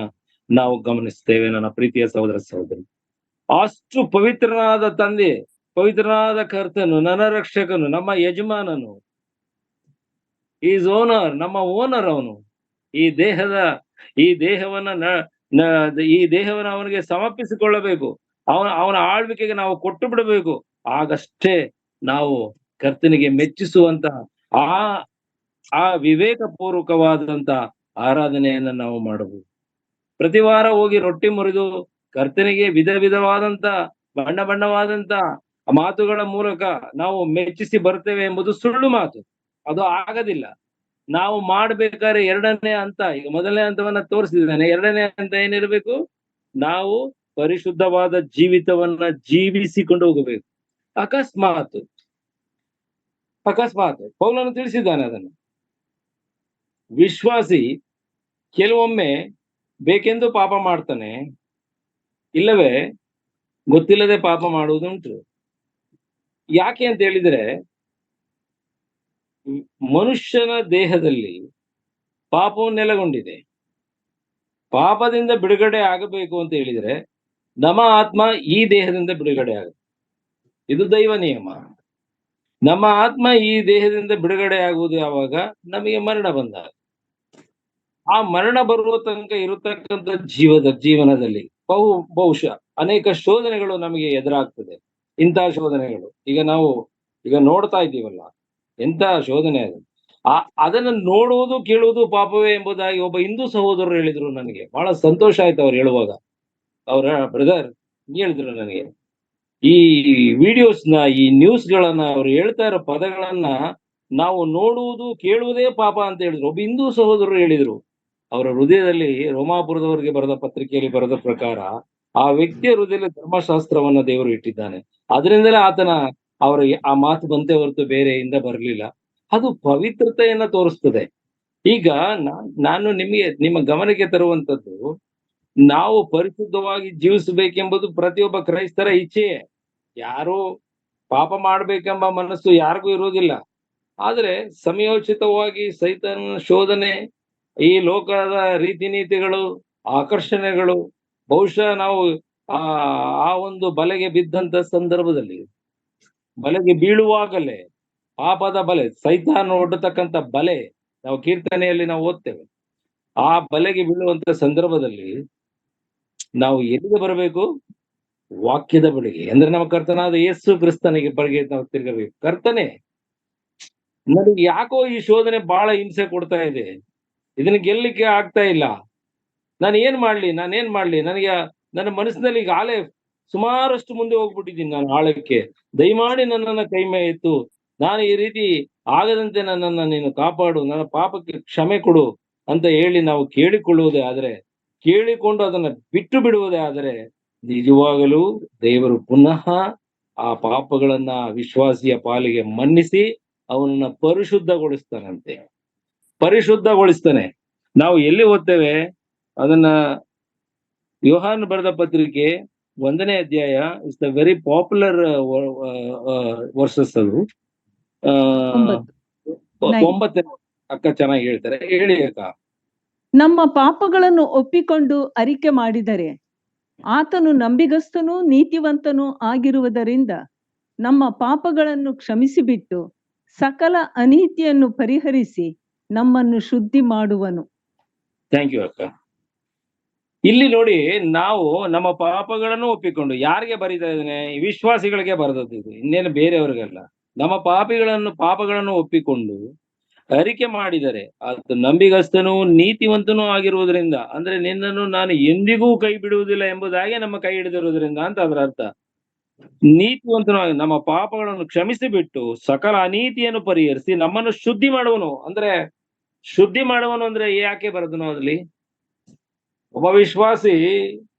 ನಾವು ಗಮನಿಸ್ತೇವೆ. ನನ್ನ ಪ್ರೀತಿಯ ಸಹೋದರ ಸಹೋದರಿ, ಅಷ್ಟು ಪವಿತ್ರನಾದ ತಂದೆ, ಪವಿತ್ರನಾದ ಕರ್ತನು, ನನ್ನ ರಕ್ಷಕನು, ನಮ್ಮ ಯಜಮಾನನು, ಈಸ್ ಓನರ್, ನಮ್ಮ ಓನರ್ ಅವನು. ಈ ದೇಹವನ್ನ ಅವನಿಗೆ ಸಮರ್ಪಿಸಿಕೊಳ್ಳಬೇಕು. ಅವನ ಆಳ್ವಿಕೆಗೆ ನಾವು ಕೊಟ್ಟು ಬಿಡಬೇಕು. ಆಗಷ್ಟೇ ನಾವು ಕರ್ತನಿಗೆ ಮೆಚ್ಚಿಸುವಂತ ಆ ವಿವೇಕ ಪೂರ್ವಕವಾದಂತ ಆರಾಧನೆಯನ್ನ ನಾವು ಮಾಡಬಹುದು. ಪ್ರತಿ ವಾರ ಹೋಗಿ ರೊಟ್ಟಿ ಮುರಿದು ಕರ್ತನಿಗೆ ವಿಧ ವಿಧವಾದಂತ ಬಣ್ಣವಾದಂತ ಮಾತುಗಳ ಮೂಲಕ ನಾವು ಮೆಚ್ಚಿಸಿ ಬರ್ತೇವೆ ಎಂಬುದು ಸುಳ್ಳು ಮಾತು. ಅದು ಆಗದಿಲ್ಲ. ನಾವು ಮಾಡ್ಬೇಕಾದ್ರೆ ಎರಡನೇ ಹಂತ, ಈಗ ಮೊದಲನೇ ಹಂತವನ್ನ ತೋರಿಸಿದ್ದಾನೆ. ಎರಡನೇ ಹಂತ ಏನಿರಬೇಕು? ನಾವು ಪರಿಶುದ್ಧವಾದ ಜೀವಿತವನ್ನ ಜೀವಿಸಿಕೊಂಡು ಹೋಗಬೇಕು. ಅಕಸ್ಮಾತ್ ಪೌಲನು ತಿಳಿಸಿದ್ದಾನೆ ಅದನ್ನು. ವಿಶ್ವಾಸಿ ಕೆಲವೊಮ್ಮೆ ಬೇಕೆಂದು ಪಾಪ ಮಾಡ್ತಾನೆ, ಇಲ್ಲವೇ ಗೊತ್ತಿಲ್ಲದೆ ಪಾಪ ಮಾಡುವುದುಂಟು. ಯಾಕೆ ಅಂತ ಹೇಳಿದ್ರೆ, ಮನುಷ್ಯನ ದೇಹದಲ್ಲಿ ಪಾಪವು ನೆಲೆಗೊಂಡಿದೆ. ಪಾಪದಿಂದ ಬಿಡುಗಡೆ ಆಗಬೇಕು ಅಂತ ಹೇಳಿದ್ರೆ ನಮ್ಮ ಆತ್ಮ ಈ ದೇಹದಿಂದ ಬಿಡುಗಡೆ ಆಗುತ್ತೆ. ಇದು ದೈವ ನಿಯಮ. ನಮ್ಮ ಆತ್ಮ ಈ ದೇಹದಿಂದ ಬಿಡುಗಡೆ ಆಗುವುದು ಯಾವಾಗ? ನಮಗೆ ಮರಣ ಬಂದಾಗ. ಆ ಮರಣ ಬರುವ ತನಕ ಇರತಕ್ಕಂಥ ಜೀವನದಲ್ಲಿ ಬಹುಶಃ ಅನೇಕ ಶೋಧನೆಗಳು ನಮಗೆ ಎದುರಾಗ್ತದೆ. ಇಂತಹ ಶೋಧನೆಗಳು ಈಗ ನೋಡ್ತಾ ಇದ್ದೀವಲ್ಲ, ಎಂತ ಶೋಧನೆ ಅದು. ಅದನ್ನ ನೋಡುವುದು ಕೇಳುವುದು ಪಾಪವೇ ಎಂಬುದಾಗಿ ಒಬ್ಬ ಹಿಂದೂ ಸಹೋದರರು ಹೇಳಿದ್ರು. ನನಗೆ ಬಹಳ ಸಂತೋಷ ಆಯ್ತು ಅವ್ರು ಹೇಳುವಾಗ. ಅವ್ರ ಬ್ರದರ್ ಹೇಳಿದ್ರು ನನಗೆ, ಈ ವಿಡಿಯೋಸ್ನ, ಈ ನ್ಯೂಸ್ಗಳನ್ನ, ಅವ್ರು ಹೇಳ್ತಾ ಇರೋ ಪದಗಳನ್ನ ನಾವು ನೋಡುವುದು ಕೇಳುವುದೇ ಪಾಪ ಅಂತ ಹೇಳಿದ್ರು. ಒಬ್ಬ ಹಿಂದೂ ಸಹೋದರರು ಹೇಳಿದ್ರು. ಅವರ ಹೃದಯದಲ್ಲಿ, ರೋಮಾಪುರದವರಿಗೆ ಬರೆದ ಪತ್ರಿಕೆಯಲ್ಲಿ ಬರೆದ ಪ್ರಕಾರ, ಆ ವ್ಯಕ್ತಿಯ ಹೃದಯದಲ್ಲಿ ಧರ್ಮಶಾಸ್ತ್ರವನ್ನ ದೇವರು ಇಟ್ಟಿದ್ದಾನೆ. ಅದರಿಂದಲೇ ಅವರಿಗೆ ಆ ಮಾತು ಬಂತೆ ಹೊರತು ಬೇರೆಯಿಂದ ಬರಲಿಲ್ಲ. ಅದು ಪವಿತ್ರತೆಯನ್ನ ತೋರಿಸ್ತದೆ. ಈಗ ನಾನು ನಿಮ್ಮ ಗಮನಕ್ಕೆ ತರುವಂತದ್ದು, ನಾವು ಪರಿಶುದ್ಧವಾಗಿ ಜೀವಿಸಬೇಕೆಂಬುದು ಪ್ರತಿಯೊಬ್ಬ ಕ್ರೈಸ್ತರ ಇಚ್ಛೆಯೇ. ಯಾರು ಪಾಪ ಮಾಡ್ಬೇಕೆಂಬ ಮನಸ್ಸು ಯಾರಿಗೂ ಇರುವುದಿಲ್ಲ. ಆದ್ರೆ ಸಮಯೋಚಿತವಾಗಿ ಸೈತಾನನ ಶೋಧನೆ, ಈ ಲೋಕದ ರೀತಿ ನೀತಿಗಳು, ಆಕರ್ಷಣೆಗಳು, ಬಹುಶಃ ನಾವು ಆ ಒಂದು ಬಲೆಗೆ ಬಿದ್ದಂತ ಸಂದರ್ಭದಲ್ಲಿ, ಬಲೆಗೆ ಬೀಳುವಾಗಲೇ ಪಾಪದ ಬಲೆ, ಸೈತಾನ ಒಡ್ಡತಕ್ಕಂತ ಬಲೆ, ನಾವು ಕೀರ್ತನೆಯಲ್ಲಿ ನಾವು ಓದ್ತೇವೆ. ಆ ಬಲೆಗೆ ಬೀಳುವಂತ ಸಂದರ್ಭದಲ್ಲಿ ನಾವು ಎಲ್ಲಿಗೆ ಬರಬೇಕು? ವಾಕ್ಯದ ಬಳಿಗೆ, ಅಂದ್ರೆ ನಮ್ಮ ಕರ್ತನಾದ ಯೇಸು ಕ್ರಿಸ್ತನಿಗೆ ಬಳಿಗೆ ನಾವು ತಿರುಗಬೇಕು. ಕರ್ತನೆ, ನನಗೆ ಯಾಕೋ ಈ ಶೋಧನೆ ಬಹಳ ಹಿಂಸೆ ಕೊಡ್ತಾ ಇದೆ, ಇದನ್ನ ಗೆಲ್ಲಿಕ್ಕೆ ಆಗ್ತಾ ಇಲ್ಲ, ನಾನು ಏನ್ ಮಾಡ್ಲಿ? ನನಗೆ ನನ್ನ ಮನಸ್ಸಿನಲ್ಲಿ ಈಗ ಆಲೆ ಸುಮಾರಷ್ಟು ಮುಂದೆ ಹೋಗ್ಬಿಟ್ಟಿದ್ದೀನಿ ನಾನು ಆಳಕ್ಕೆ. ದಯಮಾಡಿ ನನ್ನನ್ನ ಕೈ ಮೇ ಎತ್ತು, ನಾನು ಈ ರೀತಿ ಆಗದಂತೆ ನನ್ನನ್ನ ನೀನು ಕಾಪಾಡು, ನನ್ನ ಪಾಪಕ್ಕೆ ಕ್ಷಮೆ ಕೊಡು ಅಂತ ಹೇಳಿ ನಾವು ಕೇಳಿಕೊಳ್ಳುವುದೇ ಆದ್ರೆ, ಕೇಳಿಕೊಂಡು ಅದನ್ನ ಬಿಟ್ಟು ಬಿಡುವುದೇ ಆದರೆ, ನಿಜವಾಗಲೂ ದೇವರು ಪುನಃ ಆ ಪಾಪಗಳನ್ನ ವಿಶ್ವಾಸಿಯ ಪಾಲಿಗೆ ಮನ್ನಿಸಿ ಅವನನ್ನ ಪರಿಶುದ್ಧಗೊಳಿಸ್ತಾನೆ. ನಾವು ಎಲ್ಲಿ ಓದ್ತೇವೆ ಅದನ್ನ? ಯೋಹಾನ್ ಬರೆದ ಪತ್ರಿಕೆ 1ನೇ ಅಧ್ಯಾಯ, it's the very popular versus. ಅದು 9ನೇ ಅಕ್ಕ ಚೆನ್ನಾಗಿ ಹೇಳ್ತಾರೆ, ಹೇಳಿ ಅಕ್ಕ. ನಮ್ಮ ಪಾಪಗಳನ್ನು ಒಪ್ಪಿಕೊಂಡು ಅರಿಕೆ ಮಾಡಿದರೆ ಆತನು ನಂಬಿಗಸ್ತನೂ ನೀತಿವಂತನೂ ಆಗಿರುವುದರಿಂದ ನಮ್ಮ ಪಾಪಗಳನ್ನು ಕ್ಷಮಿಸಿಬಿಟ್ಟು ಸಕಲ ಅನೀತಿಯನ್ನು ಪರಿಹರಿಸಿ ನಮ್ಮನ್ನು ಶುದ್ಧಿ ಮಾಡುವನು. ಥ್ಯಾಂಕ್ ಯು ಅಕ್ಕ. ಇಲ್ಲಿ ನೋಡಿ, ನಾವು ನಮ್ಮ ಪಾಪಗಳನ್ನು ಒಪ್ಪಿಕೊಂಡು ಯಾರಿಗೆ ಬರೀತಾ ಇದ್ದಾನೆ? ವಿಶ್ವಾಸಿಗಳಿಗೆ ಬರೆದದ್ದು ಇದು, ಇನ್ನೇನು ಬೇರೆಯವರಿಗಲ್ಲ. ನಮ್ಮ ಪಾಪಗಳನ್ನು ಒಪ್ಪಿಕೊಂಡು ಅರಿಕೆ ಮಾಡಿದರೆ ಆತ ನಂಬಿಗಸ್ತನೂ ನೀತಿವಂತನೂ ಆಗಿರುವುದರಿಂದ, ಅಂದ್ರೆ ನಿನ್ನನ್ನು ನಾನು ಎಂದಿಗೂ ಕೈ ಬಿಡುವುದಿಲ್ಲ ಎಂಬುದಾಗಿ ನಮ್ಮ ಕೈ ಹಿಡಿದಿರುವುದರಿಂದ ಅಂತ ಅದರ ಅರ್ಥ. ನೀತಿವಂತನಾಗಿ ನಮ್ಮ ಪಾಪಗಳನ್ನು ಕ್ಷಮಿಸಿ ಬಿಟ್ಟು ಸಕಲ ಅನೀತಿಯನ್ನು ಪರಿಹರಿಸಿ ನಮ್ಮನ್ನು ಶುದ್ಧಿ ಮಾಡುವನು. ಅಂದ್ರೆ ಶುದ್ಧಿ ಮಾಡುವನು ಅಂದ್ರೆ ಯಾಕೆ ಬರೆದನು ಅದ್ರಲ್ಲಿ? ಒಬ್ಬ ವಿಶ್ವಾಸಿ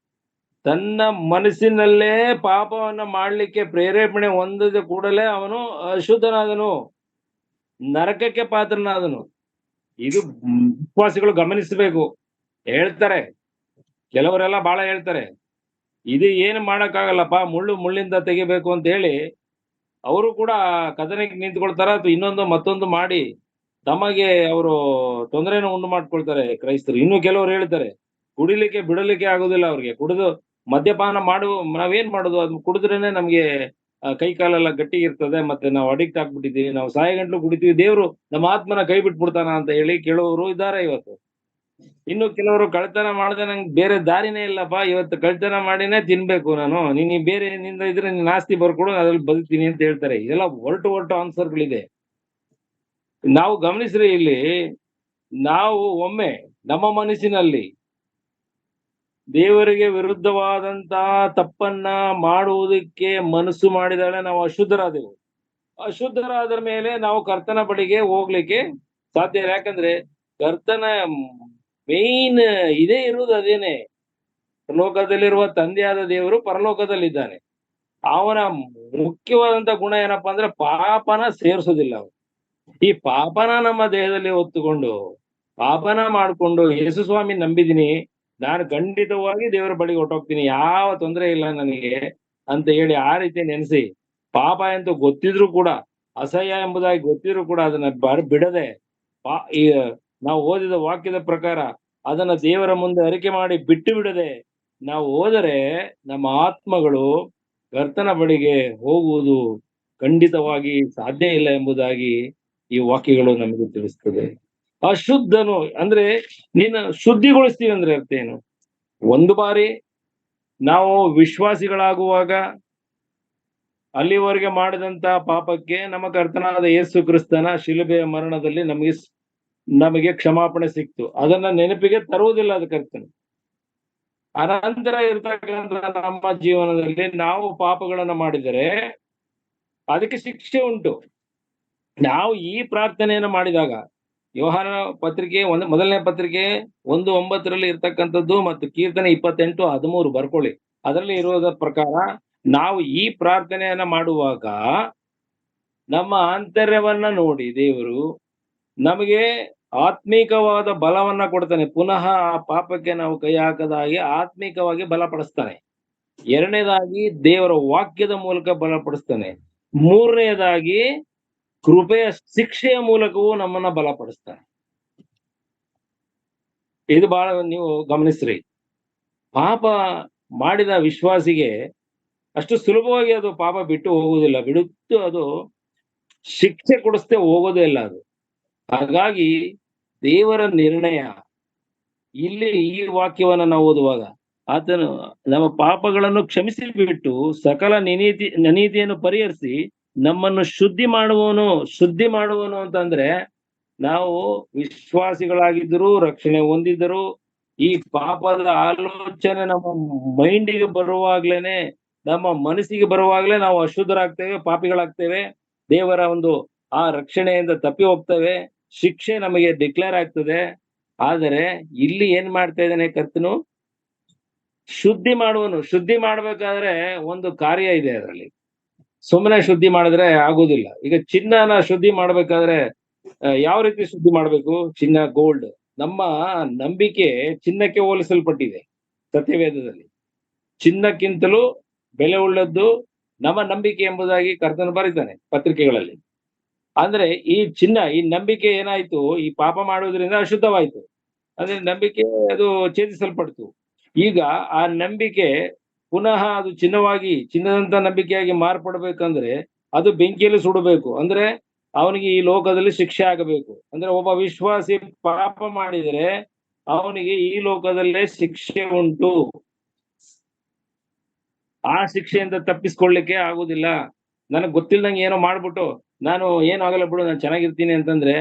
ತನ್ನ ಮನಸ್ಸಿನಲ್ಲೇ ಪಾಪವನ್ನ ಮಾಡ್ಲಿಕ್ಕೆ ಪ್ರೇರೇಪಣೆ ಹೊಂದಿದ ಕೂಡಲೇ ಅವನು ಅಶುದ್ಧನಾದನು, ನರಕಕ್ಕೆ ಪಾತ್ರನಾದನು. ಇದು ವಿಶ್ವಾಸಿಗಳು ಗಮನಿಸಬೇಕು. ಹೇಳ್ತಾರೆ, ಕೆಲವರೆಲ್ಲ ಬಹಳ ಹೇಳ್ತಾರೆ, ಇದು ಏನು ಮಾಡಕ್ಕಾಗಲ್ಲಪ್ಪ, ಮುಳ್ಳಿಂದ ತೆಗಿಬೇಕು ಅಂತ ಹೇಳಿ ಅವರು ಕೂಡ ಕದನಕ್ಕೆ ನಿಂತ್ಕೊಳ್ತಾರ, ಅಥವಾ ಇನ್ನೊಂದು ಮತ್ತೊಂದು ಮಾಡಿ ತಮಗೆ ಅವರು ತೊಂದರೆಯನ್ನು ಉಂಟು ಮಾಡ್ಕೊಳ್ತಾರೆ ಕ್ರೈಸ್ತರು. ಇನ್ನು ಕೆಲವರು ಹೇಳ್ತಾರೆ, ಕುಡಿಲಿಕ್ಕೆ ಬಿಡಲಿಕ್ಕೆ ಆಗುದಿಲ್ಲ ಅವ್ರಿಗೆ, ಕುಡಿದು ಮದ್ಯಪಾನ ನಾವೇನ್ ಮಾಡುದು, ಅದು ಕುಡಿದ್ರೇನೆ ನಮ್ಗೆ ಕೈ ಕಾಲೆಲ್ಲ ಗಟ್ಟಿಗಿರ್ತದೆ, ಮತ್ತೆ ನಾವು ಅಡಿಕ್ಟ್ ಆಗ್ಬಿಟ್ಟಿದೀವಿ, ನಾವು ಸಾಯಗಂಟ್ಲು ಕುಡಿತೀವಿ, ದೇವ್ರು ನಮ್ಮ ಆತ್ಮನ ಕೈ ಬಿಟ್ಬಿಡ್ತಾನ ಅಂತ ಹೇಳಿ ಕೇಳುವವರು ಇದ್ದಾರೆ ಇವತ್ತು. ಇನ್ನು ಕೆಲವರು ಕಳ್ತನ ಮಾಡದೆ ನಂಗೆ ಬೇರೆ ದಾರಿನೇ ಇಲ್ಲಪ್ಪ, ಇವತ್ತು ಕಳ್ತನ ಮಾಡಿನೇ ತಿನ್ಬೇಕು ನಾನು, ನೀನ್ ಬೇರೆ ಏನಿಂದ ಇದ್ರೆ ನೀನ್ ಆಸ್ತಿ ಬರ್ಕೊಡು, ಅದ್ರಲ್ಲಿ ಬದುಕ್ತೀನಿ ಅಂತ ಹೇಳ್ತಾರೆ. ಇದೆಲ್ಲ ಹೊರಟು ಆನ್ಸರ್ಗಳಿದೆ. ನಾವು ಗಮನಿಸ್ರಿ, ಇಲ್ಲಿ ನಾವು ಒಮ್ಮೆ ನಮ್ಮ ಮನಸ್ಸಿನಲ್ಲಿ ದೇವರಿಗೆ ವಿರುದ್ಧವಾದಂತಹ ತಪ್ಪನ್ನ ಮಾಡುವುದಕ್ಕೆ ಮನಸ್ಸು ಮಾಡಿದಾಳೆ, ನಾವು ಅಶುದ್ಧರಾದೆವು. ಅಶುದ್ಧರಾದ ಮೇಲೆ ನಾವು ಕರ್ತನ ಬಳಿಗೆ ಹೋಗ್ಲಿಕ್ಕೆ ಸಾಧ್ಯ ಇಲ್ಲ. ಯಾಕಂದ್ರೆ ಕರ್ತನ ಮೇನ್ ಇದೇ ಇರುವುದು ಅದೇನೆ, ಪರಲೋಕದಲ್ಲಿರುವ ತಂದೆಯಾದ ದೇವರು ಪರಲೋಕದಲ್ಲಿದ್ದಾನೆ. ಅವನ ಮುಖ್ಯವಾದಂತ ಗುಣ ಏನಪ್ಪಾ ಅಂದ್ರೆ ಪಾಪನ ಸೇರಿಸೋದಿಲ್ಲ. ಅವನು ಈ ಪಾಪನ ನಮ್ಮ ದೇಹದಲ್ಲಿ ಹೊತ್ತುಕೊಂಡು ಪಾಪನ ಮಾಡ್ಕೊಂಡು ಯೇಸು ಸ್ವಾಮಿ ನಂಬಿದೀನಿ, ನಾನು ಖಂಡಿತವಾಗಿ ದೇವರ ಬಳಿಗೆ ಹೊಟ್ಟೋಗ್ತೀನಿ, ಯಾವ ತೊಂದರೆ ಇಲ್ಲ ನನಗೆ ಅಂತ ಹೇಳಿ ಆ ರೀತಿ ನೆನೆಸಿ, ಪಾಪ ಅಂತ ಗೊತ್ತಿದ್ರು ಕೂಡ, ಅಸಹ್ಯ ಎಂಬುದಾಗಿ ಗೊತ್ತಿದ್ರು ಕೂಡ ಅದನ್ನ ಬಿಡದೆ ಈ ನಾವು ಓದಿದ ವಾಕ್ಯದ ಪ್ರಕಾರ ಅದನ್ನ ದೇವರ ಮುಂದೆ ಅರಿಕೆ ಮಾಡಿ ಬಿಟ್ಟು ಬಿಡದೆ ನಾವು ಹೋದರೆ ನಮ್ಮ ಆತ್ಮಗಳು ಕರ್ತನ ಬಳಿಗೆ ಹೋಗುವುದು ಖಂಡಿತವಾಗಿ ಸಾಧ್ಯ ಇಲ್ಲ ಎಂಬುದಾಗಿ ಈ ವಾಕ್ಯಗಳು ನಮಗೆ ತಿಳಿಸ್ತದೆ. ಅಶುದ್ಧನು ಅಂದ್ರೆ ನೀನು ಶುದ್ಧಿಗೊಳಿಸ್ತೀವಿ ಅಂದ್ರೆ ಅರ್ಥ ಏನು? ಒಂದು ಬಾರಿ ನಾವು ವಿಶ್ವಾಸಿಗಳಾಗುವಾಗ ಅಲ್ಲಿವರೆಗೆ ಮಾಡಿದಂತ ಪಾಪಕ್ಕೆ ನಮ್ಮ ಕರ್ತನಾದ ಯೇಸು ಕ್ರಿಸ್ತನ ಶಿಲುಬೆಯ ಮರಣದಲ್ಲಿ ನಮಗೆ ಕ್ಷಮಾಪಣೆ ಸಿಕ್ತು. ಅದನ್ನ ನೆನಪಿಗೆ ತರುವುದಿಲ್ಲ ಅದು ಕರ್ತನು. ಅನಂತರ ಇರ್ತಕ್ಕಂಥ ನಮ್ಮ ಜೀವನದಲ್ಲಿ ನಾವು ಪಾಪಗಳನ್ನ ಮಾಡಿದರೆ ಅದಕ್ಕೆ ಶಿಕ್ಷೆ ಉಂಟು. ನಾವು ಈ ಪ್ರಾರ್ಥನೆಯನ್ನು ಮಾಡಿದಾಗ, ಯೋಹಾನ ಪತ್ರಿಕೆ ಮೊದಲನೇ ಪತ್ರಿಕೆ 1:9 ಇರ್ತಕ್ಕಂಥದ್ದು ಮತ್ತು ಕೀರ್ತನೆ 28:13 ಬರ್ಕೊಳ್ಳಿ. ಅದರಲ್ಲಿ ಇರೋದ ಪ್ರಕಾರ ನಾವು ಈ ಪ್ರಾರ್ಥನೆಯನ್ನ ಮಾಡುವಾಗ ನಮ್ಮ ಆಂತರ್ಯವನ್ನ ನೋಡಿ ದೇವರು ನಮಗೆ ಆತ್ಮೀಕವಾದ ಬಲವನ್ನ ಕೊಡ್ತಾನೆ. ಪುನಃ ಆ ಪಾಪಕ್ಕೆ ನಾವು ಕೈ ಹಾಕದ ಹಾಗೆ ಆತ್ಮೀಕವಾಗಿ ಬಲಪಡಿಸ್ತಾನೆ. ಎರಡನೇದಾಗಿ ದೇವರ ವಾಕ್ಯದ ಮೂಲಕ ಬಲಪಡಿಸ್ತಾನೆ. ಮೂರನೇದಾಗಿ ಕೃಪೆಯ ಶಿಕ್ಷೆಯ ಮೂಲಕವೂ ನಮ್ಮನ್ನ ಬಲಪಡಿಸ್ತಾನೆ. ಇದು ಬಹಳ ನೀವು ಗಮನಿಸ್ರಿ. ಪಾಪ ಮಾಡಿದ ವಿಶ್ವಾಸಿಗೆ ಅಷ್ಟು ಸುಲಭವಾಗಿ ಅದು ಪಾಪ ಬಿಟ್ಟು ಹೋಗುವುದಿಲ್ಲ, ಬಿಡುತ್ತು ಅದು ಶಿಕ್ಷೆ ಕೊಡಿಸ್ದೆ ಹೋಗೋದೇ ಇಲ್ಲ ಅದು. ಹಾಗಾಗಿ ದೇವರ ನಿರ್ಣಯ ಇಲ್ಲಿ ಈ ವಾಕ್ಯವನ್ನ ನಾವು ಓದುವಾಗ, ಆತನು ನಮ್ಮ ಪಾಪಗಳನ್ನು ಕ್ಷಮಿಸಿ ಬಿಟ್ಟು ಸಕಲ ಅನೀತಿಯನ್ನು ಪರಿಹರಿಸಿ ನಮ್ಮನ್ನು ಶುದ್ಧಿ ಮಾಡುವನು ಅಂತಂದ್ರೆ, ನಾವು ವಿಶ್ವಾಸಿಗಳಾಗಿದ್ದರು, ರಕ್ಷಣೆ ಹೊಂದಿದ್ದರು, ಈ ಪಾಪದ ಆಲೋಚನೆ ನಮ್ಮ ಮೈಂಡಿಗೆ ಬರುವಾಗ್ಲೇನೆ, ನಮ್ಮ ಮನಸ್ಸಿಗೆ ಬರುವಾಗ್ಲೇ ನಾವು ಅಶುದ್ಧರಾಗ್ತೇವೆ, ಪಾಪಿಗಳಾಗ್ತೇವೆ, ದೇವರ ಒಂದು ಆ ರಕ್ಷಣೆಯಿಂದ ತಪ್ಪಿ ಹೋಗ್ತೇವೆ, ಶಿಕ್ಷೆ ನಮಗೆ ಡಿಕ್ಲೇರ್ ಆಗ್ತದೆ. ಆದರೆ ಇಲ್ಲಿ ಏನ್ ಮಾಡ್ತಾ ಇದ್ದಾನೆ ಕರ್ತನು? ಶುದ್ಧಿ ಮಾಡುವನು. ಶುದ್ಧಿ ಮಾಡ್ಬೇಕಾದ್ರೆ ಒಂದು ಕಾರ್ಯ ಇದೆ ಅದರಲ್ಲಿ. ಸುಮ್ಮನೆ ಶುದ್ಧಿ ಮಾಡಿದ್ರೆ ಆಗುದಿಲ್ಲ. ಈಗ ಚಿನ್ನನ ಶುದ್ಧಿ ಮಾಡ್ಬೇಕಾದ್ರೆ ಯಾವ ರೀತಿ ಶುದ್ಧಿ ಮಾಡ್ಬೇಕು? ಚಿನ್ನ, ಗೋಲ್ಡ್. ನಮ್ಮ ನಂಬಿಕೆ ಚಿನ್ನಕ್ಕೆ ಹೋಲಿಸಲ್ಪಟ್ಟಿದೆ ಸತ್ಯವೇದದಲ್ಲಿ. ಚಿನ್ನಕ್ಕಿಂತಲೂ ಬೆಲೆ ಉಳ್ಳದ್ದು ನಮ್ಮ ನಂಬಿಕೆ ಎಂಬುದಾಗಿ ಕರ್ತನು ಬರೀತಾನೆ ಪತ್ರಿಕೆಗಳಲ್ಲಿ. ಅಂದ್ರೆ ಈ ನಂಬಿಕೆ ಏನಾಯ್ತು? ಈ ಪಾಪ ಮಾಡುವುದರಿಂದ ಅಶುದ್ಧವಾಯ್ತು. ಅಂದ್ರೆ ನಂಬಿಕೆ ಅದು ಛೇದಿಸಲ್ಪಡ್ತು. ಈಗ ಆ ನಂಬಿಕೆ ಪುನಃ ಅದು ಚಿನ್ನದಂತ ನಂಬಿಕೆಯಾಗಿ ಮಾರ್ಪಡ್ಬೇಕಂದ್ರೆ ಅದು ಬೆಂಕಿಯಲ್ಲಿ ಸುಡಬೇಕು. ಅಂದ್ರೆ ಅವನಿಗೆ ಈ ಲೋಕದಲ್ಲಿ ಶಿಕ್ಷೆ ಆಗಬೇಕು. ಅಂದ್ರೆ ಒಬ್ಬ ವಿಶ್ವಾಸಿ ಪಾಪ ಮಾಡಿದರೆ ಅವನಿಗೆ ಈ ಲೋಕದಲ್ಲೇ ಶಿಕ್ಷೆ ಉಂಟು. ಆ ಶಿಕ್ಷೆಯಿಂದ ತಪ್ಪಿಸ್ಕೊಳ್ಳಿಕ್ಕೆ ಆಗುದಿಲ್ಲ. ನನಗ್ ಗೊತ್ತಿಲ್ದಂಗೆ ಏನೋ ಮಾಡ್ಬಿಟ್ಟು ನಾನು ಏನೂ ಆಗಲ್ಲ ಬಿಡು ನಾನು ಚೆನ್ನಾಗಿರ್ತೀನಿ ಅಂತಂದ್ರೆ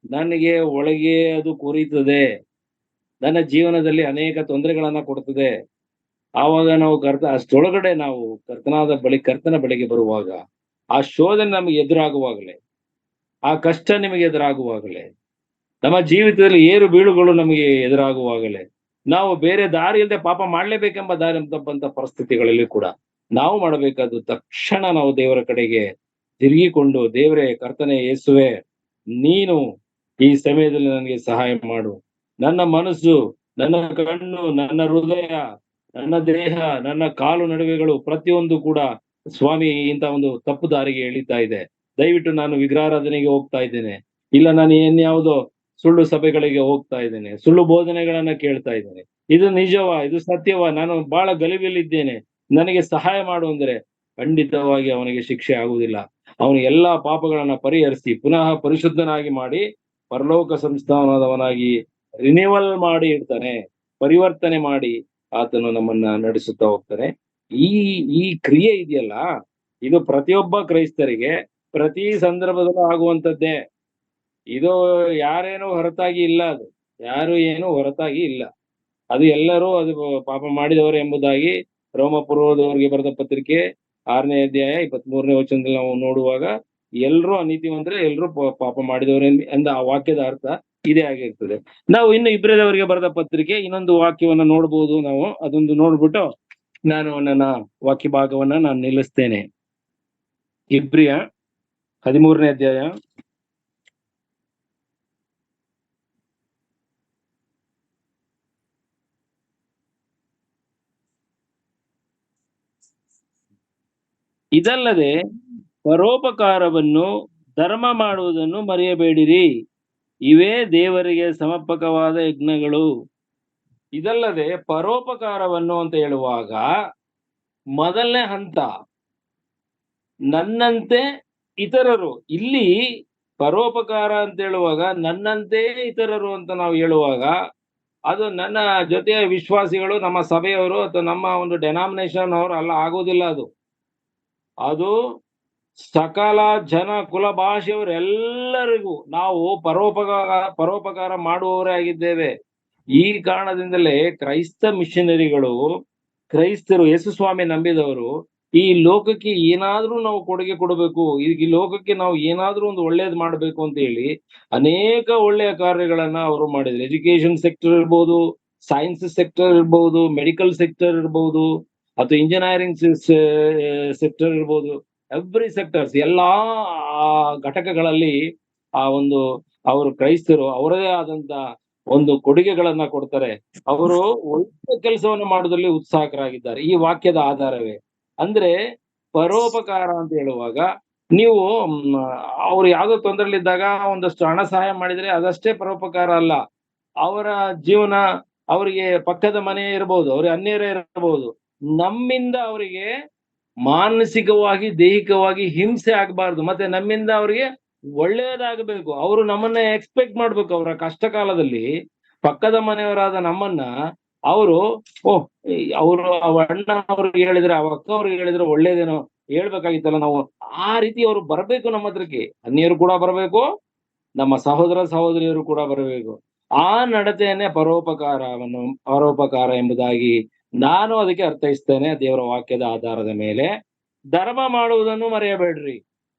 ನನಗೆ ಒಳಗೆ ಅದು ಕೊರೀತದೆ. ನನ್ನ ಜೀವನದಲ್ಲಿ ಅನೇಕ ತೊಂದರೆಗಳನ್ನ ಕೊಡ್ತದೆ. ಆವಾಗ ನಾವು ಅಷ್ಟರೊಳಗಡೆ ನಾವು ಕರ್ತನ ಬಳಿಗೆ ಬರುವಾಗ, ಆ ಶೋಧನೆ ನಮಗೆ ಎದುರಾಗುವಾಗಲೇ, ಆ ಕಷ್ಟ ನಿಮಗೆ ಎದುರಾಗುವಾಗಲೇ, ನಮ್ಮ ಜೀವಿತದಲ್ಲಿ ಏರು ಬೀಳುಗಳು ನಮಗೆ ಎದುರಾಗುವಾಗಲೇ, ನಾವು ಬೇರೆ ದಾರಿ ಇಲ್ಲದೆ ಪಾಪ ಮಾಡ್ಲೇಬೇಕೆಂಬ ದಾರಿ ತಪ್ಪಂತ ಪರಿಸ್ಥಿತಿಗಳಲ್ಲಿ ಕೂಡ ನಾವು ಮಾಡಬೇಕಾದ್ದು ತಕ್ಷಣ ನಾವು ದೇವರ ಕಡೆಗೆ ತಿರುಗಿಕೊಂಡು, ದೇವರೇ, ಕರ್ತನೇ ಯೇಸುವೆ, ನೀನು ಈ ಸಮಯದಲ್ಲಿ ನನಗೆ ಸಹಾಯ ಮಾಡು. ನನ್ನ ಮನಸ್ಸು, ನನ್ನ ಕಣ್ಣು, ನನ್ನ ಹೃದಯ, ನನ್ನ ದೇಹ, ನನ್ನ ಕಾಲು ನಡುವೆಗಳು ಪ್ರತಿಯೊಂದು ಕೂಡ ಸ್ವಾಮಿ ಇಂಥ ಒಂದು ತಪ್ಪು ದಾರಿಗೆ ಎಳಿತಾ ಇದೆ. ದಯವಿಟ್ಟು ನಾನು ವಿಗ್ರಹಾರಾಧನೆಗೆ ಹೋಗ್ತಾ ಇದ್ದೇನೆ, ಇಲ್ಲ ನಾನು ಇನ್ಯಾವುದೋ ಸುಳ್ಳು ಸಭೆಗಳಿಗೆ ಹೋಗ್ತಾ ಇದ್ದೇನೆ, ಸುಳ್ಳು ಬೋಧನೆಗಳನ್ನ ಕೇಳ್ತಾ ಇದ್ದೇನೆ, ಇದು ನಿಜವಾ, ಇದು ಸತ್ಯವಾ, ನಾನು ಬಹಳ ಗಲಿಬಿಲಿದ್ದೇನೆ, ನನಗೆ ಸಹಾಯ ಮಾಡು ಅಂದ್ರೆ ಖಂಡಿತವಾಗಿ ಅವನಿಗೆ ಶಿಕ್ಷೆ ಆಗುವುದಿಲ್ಲ. ಅವನು ಎಲ್ಲಾ ಪಾಪಗಳನ್ನ ಪರಿಹರಿಸಿ ಪುನಃ ಪರಿಶುದ್ಧನಾಗಿ ಮಾಡಿ ಪರಲೋಕ ಸಂಸ್ಥಾನದವನಾಗಿ ರಿನಿವಲ್ ಮಾಡಿ ಇಡ್ತಾನೆ, ಪರಿವರ್ತನೆ ಮಾಡಿ ಆತನು ನಮ್ಮನ್ನ ನಡೆಸುತ್ತಾ ಹೋಗ್ತಾನೆ. ಈ ಈ ಕ್ರಿಯೆ ಇದೆಯಲ್ಲ, ಇದು ಪ್ರತಿಯೊಬ್ಬ ಕ್ರೈಸ್ತರಿಗೆ ಪ್ರತಿ ಸಂದರ್ಭದಲ್ಲೂ ಆಗುವಂತದ್ದೇ. ಇದು ಯಾರೇನೋ ಹೊರತಾಗಿ ಇಲ್ಲ, ಅದು ಯಾರು ಏನು ಹೊರತಾಗಿ ಇಲ್ಲ. ಅದು ಎಲ್ಲರೂ ಅದು ಪಾಪ ಮಾಡಿದವರು ಎಂಬುದಾಗಿ ರೋಮಪುರದವರಿಗೆ ಬರೆದ ಪತ್ರಿಕೆ 6ನೇ ಅಧ್ಯಾಯ 23ನೇ ವಚನದಲ್ಲಿ ನಾವು ನೋಡುವಾಗ ಎಲ್ರೂ ಅನೀತಿವಂತರೆ, ಎಲ್ರೂ ಪಾಪ ಮಾಡಿದವರು ಎಂದ ಆ ವಾಕ್ಯದ ಅರ್ಥ ಇದೇ ಆಗಿರ್ತದೆ. ನಾವು ಇನ್ನು ಇಬ್ರಿಯದವರಿಗೆ ಬರೆದ ಪತ್ರಿಕೆ ಇನ್ನೊಂದು ವಾಕ್ಯವನ್ನ ನೋಡ್ಬೋದು. ನಾವು ಅದೊಂದು ನೋಡ್ಬಿಟ್ಟು ನಾನು ನನ್ನ ವಾಕ್ಯ ಭಾಗವನ್ನ ನಾನು ನಿಲ್ಲಿಸ್ತೇನೆ. ಇಬ್ರಿಯ 13ನೇ ಅಧ್ಯಾಯ 'ಇದಲ್ಲದೆ ಪರೋಪಕಾರವನ್ನು ಧರ್ಮ ಮಾಡುವುದನ್ನು ಮರೆಯಬೇಡಿರಿ, ಇವೇ ದೇವರಿಗೆ ಸಮರ್ಪಕವಾದ ಯಜ್ಞಗಳು.' ಇದಲ್ಲದೆ ಪರೋಪಕಾರವನ್ನು ಅಂತ ಹೇಳುವಾಗ ಮೊದಲನೇ ಹಂತ ನನ್ನಂತೆ ಇತರರು. ಇಲ್ಲಿ ಪರೋಪಕಾರ ಅಂತ ಹೇಳುವಾಗ ನನ್ನಂತೆ ಇತರರು ಅಂತ ನಾವು ಹೇಳುವಾಗ ಅದು ನನ್ನ ಜೊತೆಯ ವಿಶ್ವಾಸಿಗಳು, ನಮ್ಮ ಸಭೆಯವರು ಅಥವಾ ನಮ್ಮ ಒಂದು ಡೆನಾಮಿನೇಷನ್ ಅವರು ಅಲ್ಲ, ಆಗೋದಿಲ್ಲ. ಅದು ಸಕಲ ಜನ ಕುಲ ಭಾಷೆಯವರೆಲ್ಲರಿಗೂ ನಾವು ಪರೋಪಕಾರ ಮಾಡುವವರೇ ಆಗಿದ್ದೇವೆ. ಈ ಕಾರಣದಿಂದಲೇ ಕ್ರೈಸ್ತ ಮಿಷನರಿಗಳು, ಕ್ರೈಸ್ತರು, ಯೇಸು ಸ್ವಾಮಿ ನಂಬಿದವರು ಈ ಲೋಕಕ್ಕೆ ಏನಾದ್ರೂ ನಾವು ಕೊಡುಗೆ ಕೊಡಬೇಕು, ಈ ಲೋಕಕ್ಕೆ ನಾವು ಏನಾದ್ರೂ ಒಂದು ಒಳ್ಳೇದು ಮಾಡಬೇಕು ಅಂತ ಹೇಳಿ ಅನೇಕ ಒಳ್ಳೆಯ ಕಾರ್ಯಗಳನ್ನ ಅವರು ಮಾಡಿದ್ರು. ಎಜುಕೇಶನ್ ಸೆಕ್ಟರ್ ಇರ್ಬೋದು, ಸೈನ್ಸ್ ಸೆಕ್ಟರ್ ಇರ್ಬೋದು, ಮೆಡಿಕಲ್ ಸೆಕ್ಟರ್ ಇರ್ಬೋದು, ಅಥವಾ ಇಂಜಿನಿಯರಿಂಗ್ ಸೆಕ್ಟರ್ ಇರ್ಬೋದು, ಎವ್ರಿ ಸೆಕ್ಟರ್ಸ್, ಎಲ್ಲಾ ಘಟಕಗಳಲ್ಲಿ ಆ ಒಂದು ಅವರು ಕ್ರೈಸ್ತರು ಅವರದೇ ಆದಂತ ಒಂದು ಕೊಡುಗೆಗಳನ್ನ ಕೊಡ್ತಾರೆ. ಅವರು ಒಳ್ಳೆ ಕೆಲಸವನ್ನು ಮಾಡುವುದರಲ್ಲಿ ಉತ್ಸಾಹಕರಾಗಿದ್ದಾರೆ. ಈ ವಾಕ್ಯದ ಆಧಾರವೇ ಅಂದ್ರೆ ಪರೋಪಕಾರ ಅಂತ ಹೇಳುವಾಗ ನೀವು ಅವ್ರು ಯಾವ್ದೋ ತೊಂದರೆಲಿದ್ದಾಗ ಒಂದಷ್ಟು ಹಣ ಸಹಾಯ ಮಾಡಿದ್ರೆ ಅದಷ್ಟೇ ಪರೋಪಕಾರ ಅಲ್ಲ. ಅವರ ಜೀವನ, ಅವರಿಗೆ ಪಕ್ಕದ ಮನೆ ಇರಬಹುದು, ಅವ್ರಿಗೆ ಅನ್ಯರೇ ಇರಬಹುದು, ನಮ್ಮಿಂದ ಅವರಿಗೆ ಮಾನಸಿಕವಾಗಿ, ದೈಹಿಕವಾಗಿ ಹಿಂಸೆ ಆಗಬಾರ್ದು, ಮತ್ತೆ ನಮ್ಮಿಂದ ಅವರಿಗೆ ಒಳ್ಳೆಯದಾಗಬೇಕು. ಅವರು ನಮ್ಮನ್ನ ಎಕ್ಸ್ಪೆಕ್ಟ್ ಮಾಡ್ಬೇಕು. ಅವರ ಕಷ್ಟ ಕಾಲದಲ್ಲಿ ಪಕ್ಕದ ಮನೆಯವರಾದ ನಮ್ಮನ್ನ ಅವರು ಅವರು ಅಣ್ಣ ಅವ್ರಿಗೆ ಹೇಳಿದ್ರೆ, ಅಕ್ಕ ಅವ್ರಿಗೆ ಹೇಳಿದ್ರೆ ಒಳ್ಳೇದೇನೋ ಹೇಳ್ಬೇಕಾಗಿತ್ತಲ್ಲ ನಾವು, ಆ ರೀತಿ ಅವರು ಬರ್ಬೇಕು ನಮ್ಮ ಹತ್ರಕ್ಕೆ. ಅನ್ಯರು ಕೂಡ ಬರಬೇಕು, ನಮ್ಮ ಸಹೋದರ ಸಹೋದರಿಯರು ಕೂಡ ಬರಬೇಕು. ಆ ನಡತೆಯನ್ನೇ ಪರೋಪಕಾರ ಎಂಬುದಾಗಿ ನಾನು ಅದಕ್ಕೆ ಅರ್ಥೈಸ್ತೇನೆ ದೇವರ ವಾಕ್ಯದ ಆಧಾರದ ಮೇಲೆ. ಧರ್ಮ ಮಾಡುವುದನ್ನು ಮರೆಯಬೇಡ್ರಿ.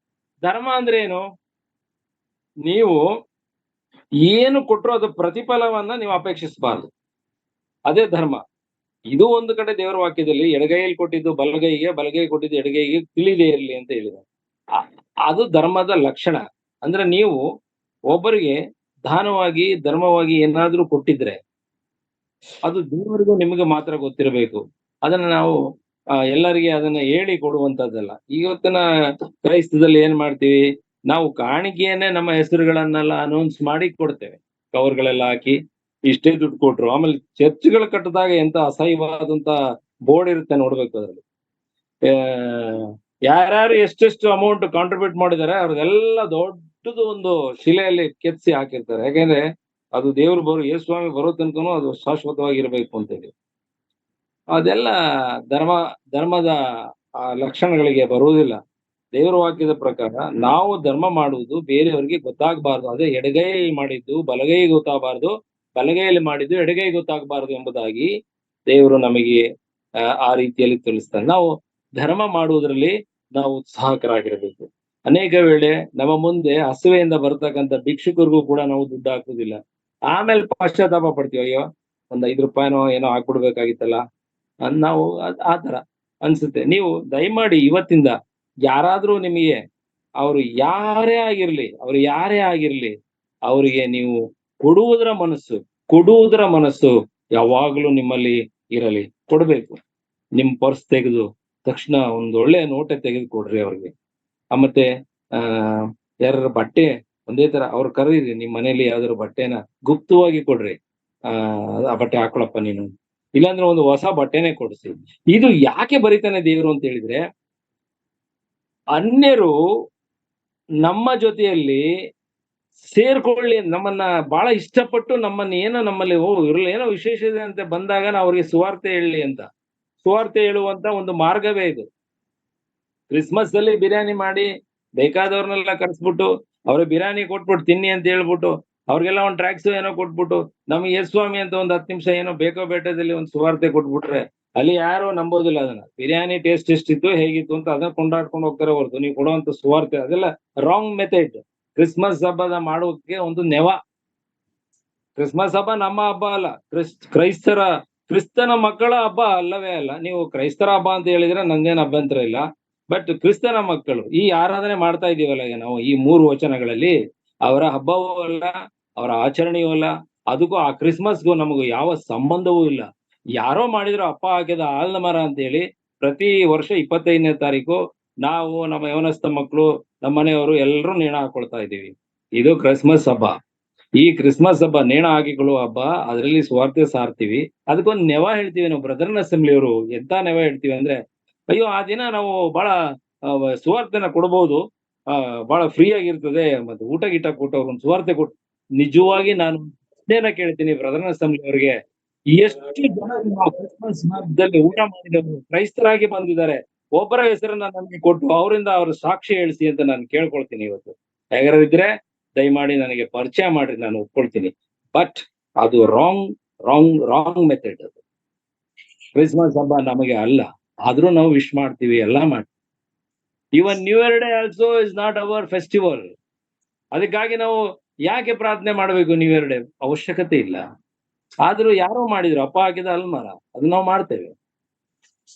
ಧರ್ಮ ಅಂದ್ರೆ ಏನು? ನೀವು ಏನು ಕೊಟ್ಟರು ಅದು ಪ್ರತಿಫಲವನ್ನ ನೀವು ಅಪೇಕ್ಷಿಸಬಾರ್ದು, ಅದೇ ಧರ್ಮ. ಇದು ಒಂದು ಕಡೆ ದೇವರ ವಾಕ್ಯದಲ್ಲಿ ಎಡಗೈಯಲ್ಲಿ ಕೊಟ್ಟಿದ್ದು ಬಲಗೈಗೆ, ಬಲಗೈ ಕೊಟ್ಟಿದ್ದು ಎಡಗೈಗೆ ತಿಳಿದೇ ಇರಲಿ ಅಂತ ಹೇಳಿದ. ಅದು ಧರ್ಮದ ಲಕ್ಷಣ. ಅಂದ್ರೆ ನೀವು ಒಬ್ಬರಿಗೆ ದಾನವಾಗಿ, ಧರ್ಮವಾಗಿ ಏನಾದ್ರೂ ಕೊಟ್ಟಿದ್ರೆ ಅದು ದೇವರಿಗೂ ನಿಮಗೆ ಮಾತ್ರ ಗೊತ್ತಿರಬೇಕು. ಅದನ್ನ ನಾವು ಎಲ್ಲರಿಗೆ ಅದನ್ನ ಹೇಳಿ ಕೊಡುವಂತದ್ದಲ್ಲ. ಇವತ್ತಿನ ಕ್ರೈಸ್ತದಲ್ಲಿ ಏನ್ ಮಾಡ್ತೀವಿ ನಾವು, ಕಾಣಿಕೆಯನ್ನೇ ನಮ್ಮ ಹೆಸರುಗಳನ್ನೆಲ್ಲ ಅನೌನ್ಸ್ ಮಾಡಿ ಕೊಡ್ತೇವೆ, ಕವರ್ಗಳೆಲ್ಲ ಹಾಕಿ ಇಷ್ಟೇ ದುಡ್ಡು ಕೊಟ್ರು. ಆಮೇಲೆ ಚರ್ಚ್ಗಳು ಕಟ್ಟಿದಾಗ ಎಂತ ಅಸಹ್ಯವಾದಂತ ಬೋರ್ಡ್ ಇರುತ್ತೆ ನೋಡ್ಬೇಕು. ಅದ್ರಲ್ಲಿ ಯಾರ್ಯಾರು ಎಷ್ಟೆಷ್ಟು ಅಮೌಂಟ್ ಕಾಂಟ್ರಿಬ್ಯೂಟ್ ಮಾಡಿದ್ದಾರೆ ಅವ್ರದೆಲ್ಲ ದೊಡ್ಡದು ಒಂದು ಶಿಲೆಯಲ್ಲಿ ಕೆತ್ತಿಸಿ ಹಾಕಿರ್ತಾರೆ. ಯಾಕೆಂದ್ರೆ ಅದು ದೇವ್ರು ಯೇಸುಸ್ವಾಮಿ ಬರೋ ತನಕನೂ ಅದು ಶಾಶ್ವತವಾಗಿರ್ಬೇಕು ಅಂತೇಳಿ. ಅದೆಲ್ಲ ಧರ್ಮದ ಲಕ್ಷಣಗಳಿಗೆ ಬರುವುದಿಲ್ಲ. ದೇವರ ವಾಕ್ಯದ ಪ್ರಕಾರ ನಾವು ಧರ್ಮ ಮಾಡುವುದು ಬೇರೆಯವರಿಗೆ ಗೊತ್ತಾಗಬಾರದು. ಅದೇ ಎಡಗೈ ಮಾಡಿದ್ದು ಬಲಗೈ ಗೊತ್ತಾಗಬಾರದು, ಬಲಗೈಯಲ್ಲಿ ಮಾಡಿದ್ದು ಎಡಗೈ ಗೊತ್ತಾಗಬಾರದು ಎಂಬುದಾಗಿ ದೇವರು ನಮಗೆ ಆ ರೀತಿಯಲ್ಲಿ ತಿಳಿಸ್ತಾನೆ. ನಾವು ಧರ್ಮ ಮಾಡುವುದರಲ್ಲಿ ನಾವು ಉತ್ಸಾಹಕರಾಗಿರಬೇಕು. ಅನೇಕ ವೇಳೆ ನಮ್ಮ ಮುಂದೆ ಹಸಿವೆಯಿಂದ ಬರ್ತಕ್ಕಂಥ ಭಿಕ್ಷುಕರಿಗೂ ಕೂಡ ನಾವು ದುಡ್ಡು ಹಾಕುವುದಿಲ್ಲ. ಆಮೇಲೆ ಪಶ್ಚಾತ್ತಾಪ ಪಡ್ತೀವಿ, ಅಯ್ಯೋ ಒಂದ್ ₹5 ಏನೋ ಹಾಕ್ಬಿಡ್ಬೇಕಾಗಿತ್ತಲ್ಲ ನಾವು ಆ ತರ ಅನ್ಸುತ್ತೆ. ನೀವು ದಯಮಾಡಿ ಇವತ್ತಿಂದ ಯಾರಾದ್ರೂ ನಿಮಗೆ ಅವ್ರು ಯಾರೇ ಆಗಿರ್ಲಿ ಅವರಿಗೆ ನೀವು ಕೊಡುವುದರ ಮನಸ್ಸು ಯಾವಾಗ್ಲೂ ನಿಮ್ಮಲ್ಲಿ ಇರಲಿ. ಕೊಡ್ಬೇಕು. ನಿಮ್ ಪರ್ಸ್ ತೆಗೆದು ತಕ್ಷಣ ಒಂದ್ ಒಳ್ಳೆ ನೋಟೆ ತೆಗೆದು ಕೊಡ್ರಿ ಅವ್ರಿಗೆ. ಮತ್ತೆ ಯಾರ ಬಟ್ಟೆ ಒಂದೇ ತರ ಅವ್ರು ಕರೀರಿ, ನಿಮ್ ಮನೇಲಿ ಯಾವ್ದಾದ್ರು ಬಟ್ಟೆನ ಗುಪ್ತವಾಗಿ ಕೊಡ್ರಿ. ಆ ಬಟ್ಟೆ ಹಾಕೊಳಪ್ಪ ನೀನು, ಇಲ್ಲಾಂದ್ರೆ ಒಂದು ಹೊಸ ಬಟ್ಟೆನೆ ಕೊಡಿಸಿ. ಇದು ಯಾಕೆ ಬರೀತಾನೆ ದೇವರು ಅಂತ ಹೇಳಿದ್ರೆ, ಅನ್ಯರು ನಮ್ಮ ಜೊತೆಯಲ್ಲಿ ಸೇರ್ಕೊಳ್ಳಿ, ನಮ್ಮನ್ನ ಬಹಳ ಇಷ್ಟಪಟ್ಟು ನಮ್ಮಲ್ಲಿ ಇವ್ರಲ್ಲಿ ಏನೋ ವಿಶೇಷ ಇದೆ ಅಂತ ಬಂದಾಗ ನಾವು ಅವ್ರಿಗೆ ಸುವಾರ್ತೆ ಹೇಳಲಿ ಅಂತ. ಸುವಾರ್ತೆ ಹೇಳುವಂತ ಒಂದು ಮಾರ್ಗವೇ ಇದು. ಕ್ರಿಸ್ಮಸ್ ಅಲ್ಲಿ ಬಿರಿಯಾನಿ ಮಾಡಿ ಬೇಕಾದವ್ರನ್ನೆಲ್ಲ ಕರೆಸ್ಬಿಟ್ಟು ಅವ್ರಿಗೆ ಬಿರಿಯಾನಿ ಕೊಟ್ಬಿಟ್ಟು ತಿನ್ನಿ ಅಂತ ಹೇಳ್ಬಿಟ್ಟು ಅವ್ರಿಗೆಲ್ಲ ಒಂದು ಟ್ರ್ಯಾಕ್ಸ್ ಏನೋ ಕೊಟ್ಬಿಟ್ಟು ನಮ್ಗೆ ಯೇಸುಸ್ವಾಮಿ ಅಂತ ಒಂದು 10 ನಿಮಿಷ ಏನೋ ಬೇಕೋ ಬೇಟದಲ್ಲಿ ಒಂದು ಸುವಾರ್ತೆ ಕೊಟ್ಬಿಟ್ರೆ ಅಲ್ಲಿ ಯಾರು ನಂಬೋದಿಲ್ಲ ಅದನ್ನ. ಬಿರಿಯಾನಿ ಟೇಸ್ಟ್ ಎಷ್ಟಿತ್ತು ಹೇಗಿತ್ತು ಅಂತ ಅದನ್ನ ಕೊಂಡಾಡ್ಕೊಂಡು ಹೋಗ್ತಾರೆ ಹೊರತು ನೀವು ಕೊಡುವಂತ ಸುವಾರ್ತೆ ಅದೆಲ್ಲ ರಾಂಗ್ ಮೆಥಡ್. ಕ್ರಿಸ್ಮಸ್ ಹಬ್ಬದ ಮಾಡೋಕೆ ಒಂದು ನೆವ. ಕ್ರಿಸ್ಮಸ್ ಹಬ್ಬ ನಮ್ಮ ಹಬ್ಬ ಅಲ್ಲ, ಕ್ರಿಸ್ತನ ಮಕ್ಕಳ ಹಬ್ಬ ಅಲ್ಲವೇ ಅಲ್ಲ. ನೀವು ಕ್ರೈಸ್ತರ ಹಬ್ಬ ಅಂತ ಹೇಳಿದ್ರೆ ನಂದೇನು ಅಭ್ಯಂತರ ಇಲ್ಲ. ಬಟ್ ಕ್ರಿಸ್ತನ ಮಕ್ಕಳು ಈ ಆರಾಧನೆ ಮಾಡ್ತಾ ಇದೀವಲ್ಲ ಈಗ ನಾವು ಈ 3 ವಚನಗಳಲ್ಲಿ, ಅವರ ಹಬ್ಬವೂ ಅಲ್ಲ, ಅವರ ಆಚರಣೆಯೂ ಅಲ್ಲ. ಅದಕ್ಕೂ ಆ ಕ್ರಿಸ್ಮಸ್ಗೂ ನಮಗೂ ಯಾವ ಸಂಬಂಧವೂ ಇಲ್ಲ. ಯಾರೋ ಮಾಡಿದ್ರು ಅಪ್ಪ ಹಾಕಿದ ಆಲ್ದ ಮರ ಅಂತ ಹೇಳಿ ಪ್ರತಿ ವರ್ಷ 25ನೇ ತಾರೀಕು ನಾವು ನಮ್ಮ ಯವನಸ್ಥ ಮಕ್ಕಳು ನಮ್ಮ ಮನೆಯವರು ಎಲ್ಲರೂ ನೇಣ ಹಾಕೊಳ್ತಾ ಇದೀವಿ. ಇದು ಕ್ರಿಸ್ಮಸ್ ಹಬ್ಬ. ಈ ಕ್ರಿಸ್ಮಸ್ ಹಬ್ಬ ನೇಣ ಹಾಕಿಕೊಳ್ಳುವ ಹಬ್ಬ. ಅದರಲ್ಲಿ ಸ್ವಾರ್ಥ ಸಾರ್ತೀವಿ. ಅದಕ್ಕೊಂದು ನೆವ ಹೇಳ್ತೀವಿ ನಾವು. ಬ್ರದರ್ನ್ ಅಸೆಂಬ್ಲಿಯವರು ಎಂತ ನೆವ ಹೇಳ್ತೀವಿ ಅಂದ್ರೆ, ಅಯ್ಯೋ ಆ ದಿನ ನಾವು ಬಹಳ ಸುವಾರ್ತೆನ ಕೊಡಬಹುದು, ಬಹಳ ಫ್ರೀ ಆಗಿರ್ತದೆ, ಮತ್ತೆ ಊಟ ಗೀಟ ಕೊಟ್ಟವ್ರು ಒಂದು ಸುವಾರ್ತೆ ಕೊಟ್ಟು. ನಿಜವಾಗಿ ನಾನು ಪ್ರಶ್ನೆನ ಕೇಳ್ತೀನಿ ಬ್ರದರ್ನ್ ಅಸೆಂಬ್ಲಿ ಅವರಿಗೆ, ಎಷ್ಟು ಜನ ನಾವು ಕ್ರಿಸ್ಮಸ್ ಹಬ್ಬದಲ್ಲಿ ಊಟ ಮಾಡಿದವರು ಕ್ರೈಸ್ತರಾಗಿ ಬಂದಿದ್ದಾರೆ, ಒಬ್ಬರ ಹೆಸರನ್ನ ನಮ್ಗೆ ಕೊಟ್ಟು ಅವರಿಂದ ಅವ್ರ ಸಾಕ್ಷಿ ಹೇಳಿಸಿ ಅಂತ ನಾನು ಕೇಳ್ಕೊಳ್ತೀನಿ ಇವತ್ತು. ಹೇಗಾರ ಇದ್ರೆ ದಯಮಾಡಿ ನನಗೆ ಪರಿಚಯ ಮಾಡ್ರಿ, ನಾನು ಒಪ್ಕೊಳ್ತೀನಿ. ಬಟ್ ಅದು ರಾಂಗ್ ಮೆಥಡ್. ಅದು ಕ್ರಿಸ್ಮಸ್ ಹಬ್ಬ ನಮಗೆ ಅಲ್ಲ, ಆದ್ರೂ ನಾವು ವಿಶ್ ಮಾಡ್ತೀವಿ, ಎಲ್ಲ ಮಾಡ್ತೀವಿ. Even new year day also is not our festival. ಅದಕ್ಕಾಗಿ ನಾವು ಯಾಕೆ ಪ್ರಾರ್ಥನೆ ಮಾಡ್ಬೇಕು? ನ್ಯೂ ಇಯರ್ ಡೇ ಅವಶ್ಯಕತೆ ಇಲ್ಲ. ಆದ್ರೂ ಯಾರೋ ಮಾಡಿದ್ರು, ಅಪ್ಪ ಹಾಕಿದ ಅಲ್ಮಾರ, ಅದನ್ನ ನಾವು ಮಾಡ್ತೇವೆ.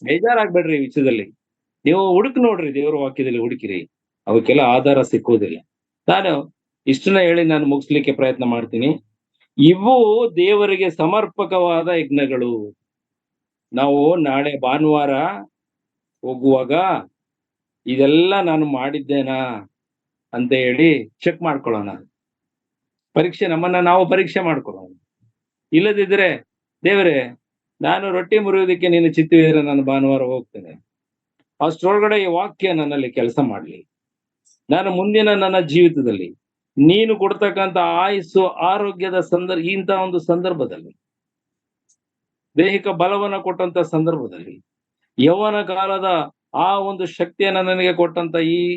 ಬೇಜಾರಾಗ್ಬೇಡ್ರಿ ಈ ವಿಷಯದಲ್ಲಿ. ನೀವು ನೋಡ್ರಿ, ದೇವರ ವಾಕ್ಯದಲ್ಲಿ ಹುಡುಕಿರಿ, ಅವಕ್ಕೆಲ್ಲ ಆಧಾರ ಸಿಕ್ಕುವುದಿಲ್ಲ. ನಾನು ಇಷ್ಟನ್ನ ಹೇಳಿ ನಾನು ಮುಗಿಸ್ಲಿಕ್ಕೆ ಪ್ರಯತ್ನ ಮಾಡ್ತೀನಿ. ಇವು ದೇವರಿಗೆ ಸಮರ್ಪಕವಾದ ಯಜ್ಞಗಳು. ನಾವು ನಾಳೆ ಭಾನುವಾರ ಹೋಗುವಾಗ ಇದೆಲ್ಲ ನಾನು ಮಾಡಿದ್ದೇನಾ ಅಂತ ಹೇಳಿ ಚೆಕ್ ಮಾಡ್ಕೊಳ್ಳೋಣ. ನಮ್ಮನ್ನ ನಾವು ಪರೀಕ್ಷೆ ಮಾಡ್ಕೊಳ್ಳೋಣ. ಇಲ್ಲದಿದ್ರೆ, ದೇವರೇ ನಾನು ರೊಟ್ಟಿ ಮುರಿಯೋದಕ್ಕೆ ನೀನು ಚಿತ್ತಿದ್ರೆ ನಾನು ಭಾನುವಾರ ಹೋಗ್ತೇನೆ, ಅಷ್ಟರೊಳಗಡೆ ಈ ವಾಕ್ಯ ನನ್ನಲ್ಲಿ ಕೆಲಸ ಮಾಡ್ಲಿ. ನಾನು ಮುಂದಿನ ನನ್ನ ಜೀವಿತದಲ್ಲಿ ನೀನು ಕೊಡ್ತಕ್ಕಂಥ ಆಯುಸ್ಸು ಆರೋಗ್ಯದ ಇಂಥ ಒಂದು ಸಂದರ್ಭದಲ್ಲಿ, ದೈಹಿಕ ಬಲವನ್ನ ಕೊಟ್ಟಂತ ಸಂದರ್ಭದಲ್ಲಿ, ಯೌವನ ಕಾಲದ ಆ ಒಂದು ಶಕ್ತಿಯನ್ನ ನನಗೆ ಕೊಟ್ಟಂತ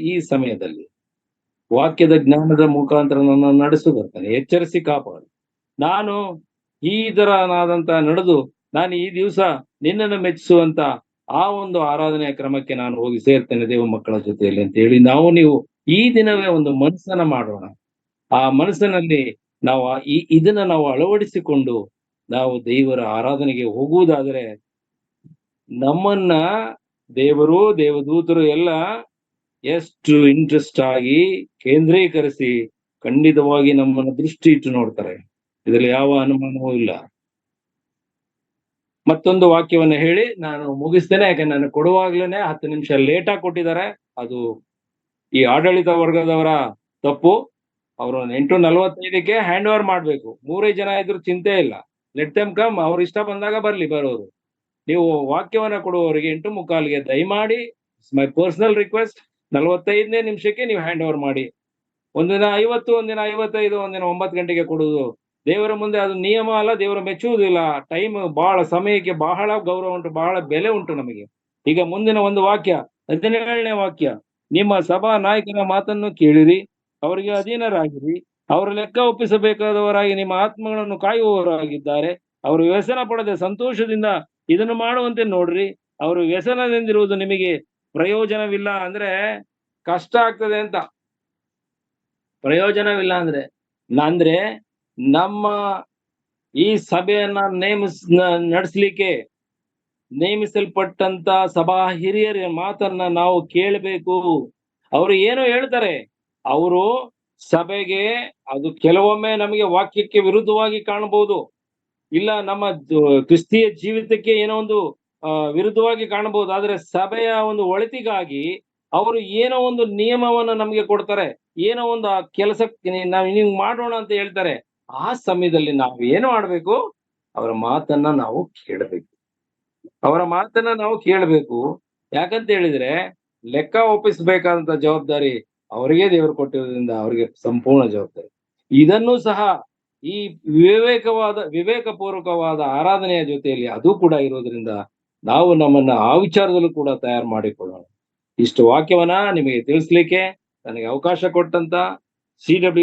ಈ ಸಮಯದಲ್ಲಿ ವಾಕ್ಯದ ಜ್ಞಾನದ ಮುಖಾಂತರ ನನ್ನ ನಡೆಸು ಬರ್ತಾನೆ. ಎಚ್ಚರಿಸಿ ಕಾಪಾಡು. ನಾನು ಈ ತರನಾದಂತ ನಡೆದು ನಾನು ಈ ದಿವಸ ನಿನ್ನನ್ನು ಮೆಚ್ಚಿಸುವಂತ ಆ ಒಂದು ಆರಾಧನೆಯ ಕ್ರಮಕ್ಕೆ ನಾನು ಹೋಗಿ ಸೇರ್ತೇನೆ ದೇವ ಮಕ್ಕಳ ಜೊತೆಯಲ್ಲಿ ಅಂತ ಹೇಳಿ ನೀವು ಈ ದಿನವೇ ಒಂದು ಮನಸ್ಸನ್ನ ಮಾಡೋಣ. ಆ ಮನಸ್ಸಿನಲ್ಲಿ ನಾವು ಇದನ್ನ ನಾವು ಅಳವಡಿಸಿಕೊಂಡು ನಾವು ದೇವರ ಆರಾಧನೆಗೆ ಹೋಗುವುದಾದರೆ, ನಮ್ಮನ್ನ ದೇವರು ದೇವದೂತರು ಎಲ್ಲ ಎಷ್ಟು ಇಂಟ್ರೆಸ್ಟ್ ಆಗಿ ಕೇಂದ್ರೀಕರಿಸಿ ಖಂಡಿತವಾಗಿ ನಮ್ಮನ್ನ ದೃಷ್ಟಿ ಇಟ್ಟು ನೋಡ್ತಾರೆ. ಇದರಲ್ಲಿ ಯಾವ ಅನುಮಾನವೂ ಇಲ್ಲ. ಮತ್ತೊಂದು ವಾಕ್ಯವನ್ನ ಹೇಳಿ ನಾನು ಮುಗಿಸ್ತೇನೆ. ಯಾಕೆ ನಾನು ಕೊಡುವಾಗ್ಲೇನೆ 10 ನಿಮಿಷ ಲೇಟ್ ಆಗಿ ಕೊಟ್ಟಿದ್ದಾರೆ. ಅದು ಈ ಆಡಳಿತ ವರ್ಗದವರ ತಪ್ಪು. ಅವರು 8:45ಕ್ಕೆ ಹ್ಯಾಂಡ್ ಓವರ್ ಮಾಡ್ಬೇಕು. 3 ಜನ ಇದ್ರು ಚಿಂತೆ ಇಲ್ಲ, ಲೆಟ್ ದೆಮ್ ಕಮ್. ಅವ್ರ ಇಷ್ಟ ಬಂದಾಗ ಬರೋರು. ನೀವು ವಾಕ್ಯವನ್ನ ಕೊಡುವವರಿಗೆ 8:45ಗೆ ದಯಮಾಡಿ, ಮೈ ಪರ್ಸನಲ್ ರಿಕ್ವೆಸ್ಟ್, 45ನೇ ನಿಮಿಷಕ್ಕೆ ನೀವು ಹ್ಯಾಂಡ್ ಓವರ್ ಮಾಡಿ. ಒಂದಿನ 50, ಒಂದಿನ 55, ಒಂದಿನ 9 ಗಂಟೆಗೆ ಕೊಡುವುದು ದೇವರ ಮುಂದೆ ಅದು ನಿಯಮ ಅಲ್ಲ, ದೇವರು ಮೆಚ್ಚುವುದಿಲ್ಲ. ಟೈಮ್ ಬಹಳ, ಸಮಯಕ್ಕೆ ಬಹಳ ಗೌರವ ಉಂಟು, ಬಹಳ ಬೆಲೆ ಉಂಟು ನಮಗೆ. ಈಗ ಮುಂದಿನ ಒಂದು ವಾಕ್ಯ, 17ನೇ ವಾಕ್ಯ, ನಿಮ್ಮ ಸಭಾ ನಾಯಕನ ಮಾತನ್ನು ಕೇಳಿರಿ, ಅವರಿಗೆ ಅಧೀನರಾಗಿರಿ, ಅವರ ಲೆಕ್ಕ ಒಪ್ಪಿಸಬೇಕಾದವರಾಗಿ ನಿಮ್ಮ ಆತ್ಮಗಳನ್ನು ಕಾಯುವವರಾಗಿದ್ದಾರೆ. ಅವರು ವ್ಯಸನ ಪಡದೆ ಸಂತೋಷದಿಂದ ಇದನ್ನು ಮಾಡುವಂತೆ ನೋಡ್ರಿ. ಅವರು ವ್ಯಸನದಿಂದಿರುವುದು ನಿಮಗೆ ಪ್ರಯೋಜನವಿಲ್ಲ, ಅಂದ್ರೆ ಕಷ್ಟ ಆಗ್ತದೆ ಅಂತ. ಪ್ರಯೋಜನವಿಲ್ಲ ಅಂದ್ರೆ ನಮ್ಮ ಈ ಸಭೆಯನ್ನ ನಡೆಸಲಿಕ್ಕೆ ನೇಮಿಸಲ್ಪಟ್ಟಂತ ಸಭಾ ಹಿರಿಯರ ಮಾತನ್ನ ನಾವು ಕೇಳಬೇಕು. ಅವರು ಏನು ಹೇಳ್ತಾರೆ, ಅವರು ಸಭೆಗೆ, ಅದು ಕೆಲವೊಮ್ಮೆ ನಮಗೆ ವಾಕ್ಯಕ್ಕೆ ವಿರುದ್ಧವಾಗಿ ಕಾಣಬಹುದು, ಇಲ್ಲ ನಮ್ಮ ಕ್ರಿಸ್ತೀಯ ಜೀವಿತಕ್ಕೆ ಏನೋ ಒಂದು ವಿರುದ್ಧವಾಗಿ ಕಾಣಬಹುದು. ಆದ್ರೆ ಸಭೆಯ ಒಂದು ಒಳಿತಿಗಾಗಿ ಅವರು ಏನೋ ಒಂದು ನಿಯಮವನ್ನ ನಮಗೆ ಕೊಡ್ತಾರೆ, ಏನೋ ಒಂದು ಆ ಕೆಲಸಕ್ಕೆ ನಾವು ಹಿಂಗ್ ಮಾಡೋಣ ಅಂತ ಹೇಳ್ತಾರೆ. ಆ ಸಮಯದಲ್ಲಿ ನಾವು ಏನು ಮಾಡ್ಬೇಕು, ಅವರ ಮಾತನ್ನ ನಾವು ಕೇಳಬೇಕು. ಅವರ ಮಾತನ್ನ ನಾವು ಕೇಳಬೇಕು. ಯಾಕಂತ ಹೇಳಿದ್ರೆ ಲೆಕ್ಕ ಒಪ್ಪಿಸಬೇಕಾದಂತ ಜವಾಬ್ದಾರಿ ಅವರಿಗೆ ದೇವರು ಕೊಟ್ಟಿರೋದ್ರಿಂದ ಅವರಿಗೆ ಸಂಪೂರ್ಣ ಜವಾಬ್ದಾರಿ. ಇದನ್ನು ಸಹ ಈ ವಿವೇಕಪೂರ್ವಕವಾದ ಆರಾಧನೆಯ ಜೊತೆಯಲ್ಲಿ ಅದು ಕೂಡ ಇರೋದ್ರಿಂದ ನಾವು ನಮ್ಮನ್ನ ಆ ವಿಚಾರದಲ್ಲೂ ಕೂಡ ತಯಾರು ಮಾಡಿಕೊಳ್ಳೋಣ. ಇಷ್ಟು ವಾಕ್ಯವನ್ನ ನಿಮಗೆ ತಿಳಿಸ್ಲಿಕ್ಕೆ ನನಗೆ ಅವಕಾಶ ಕೊಟ್ಟಂತ CW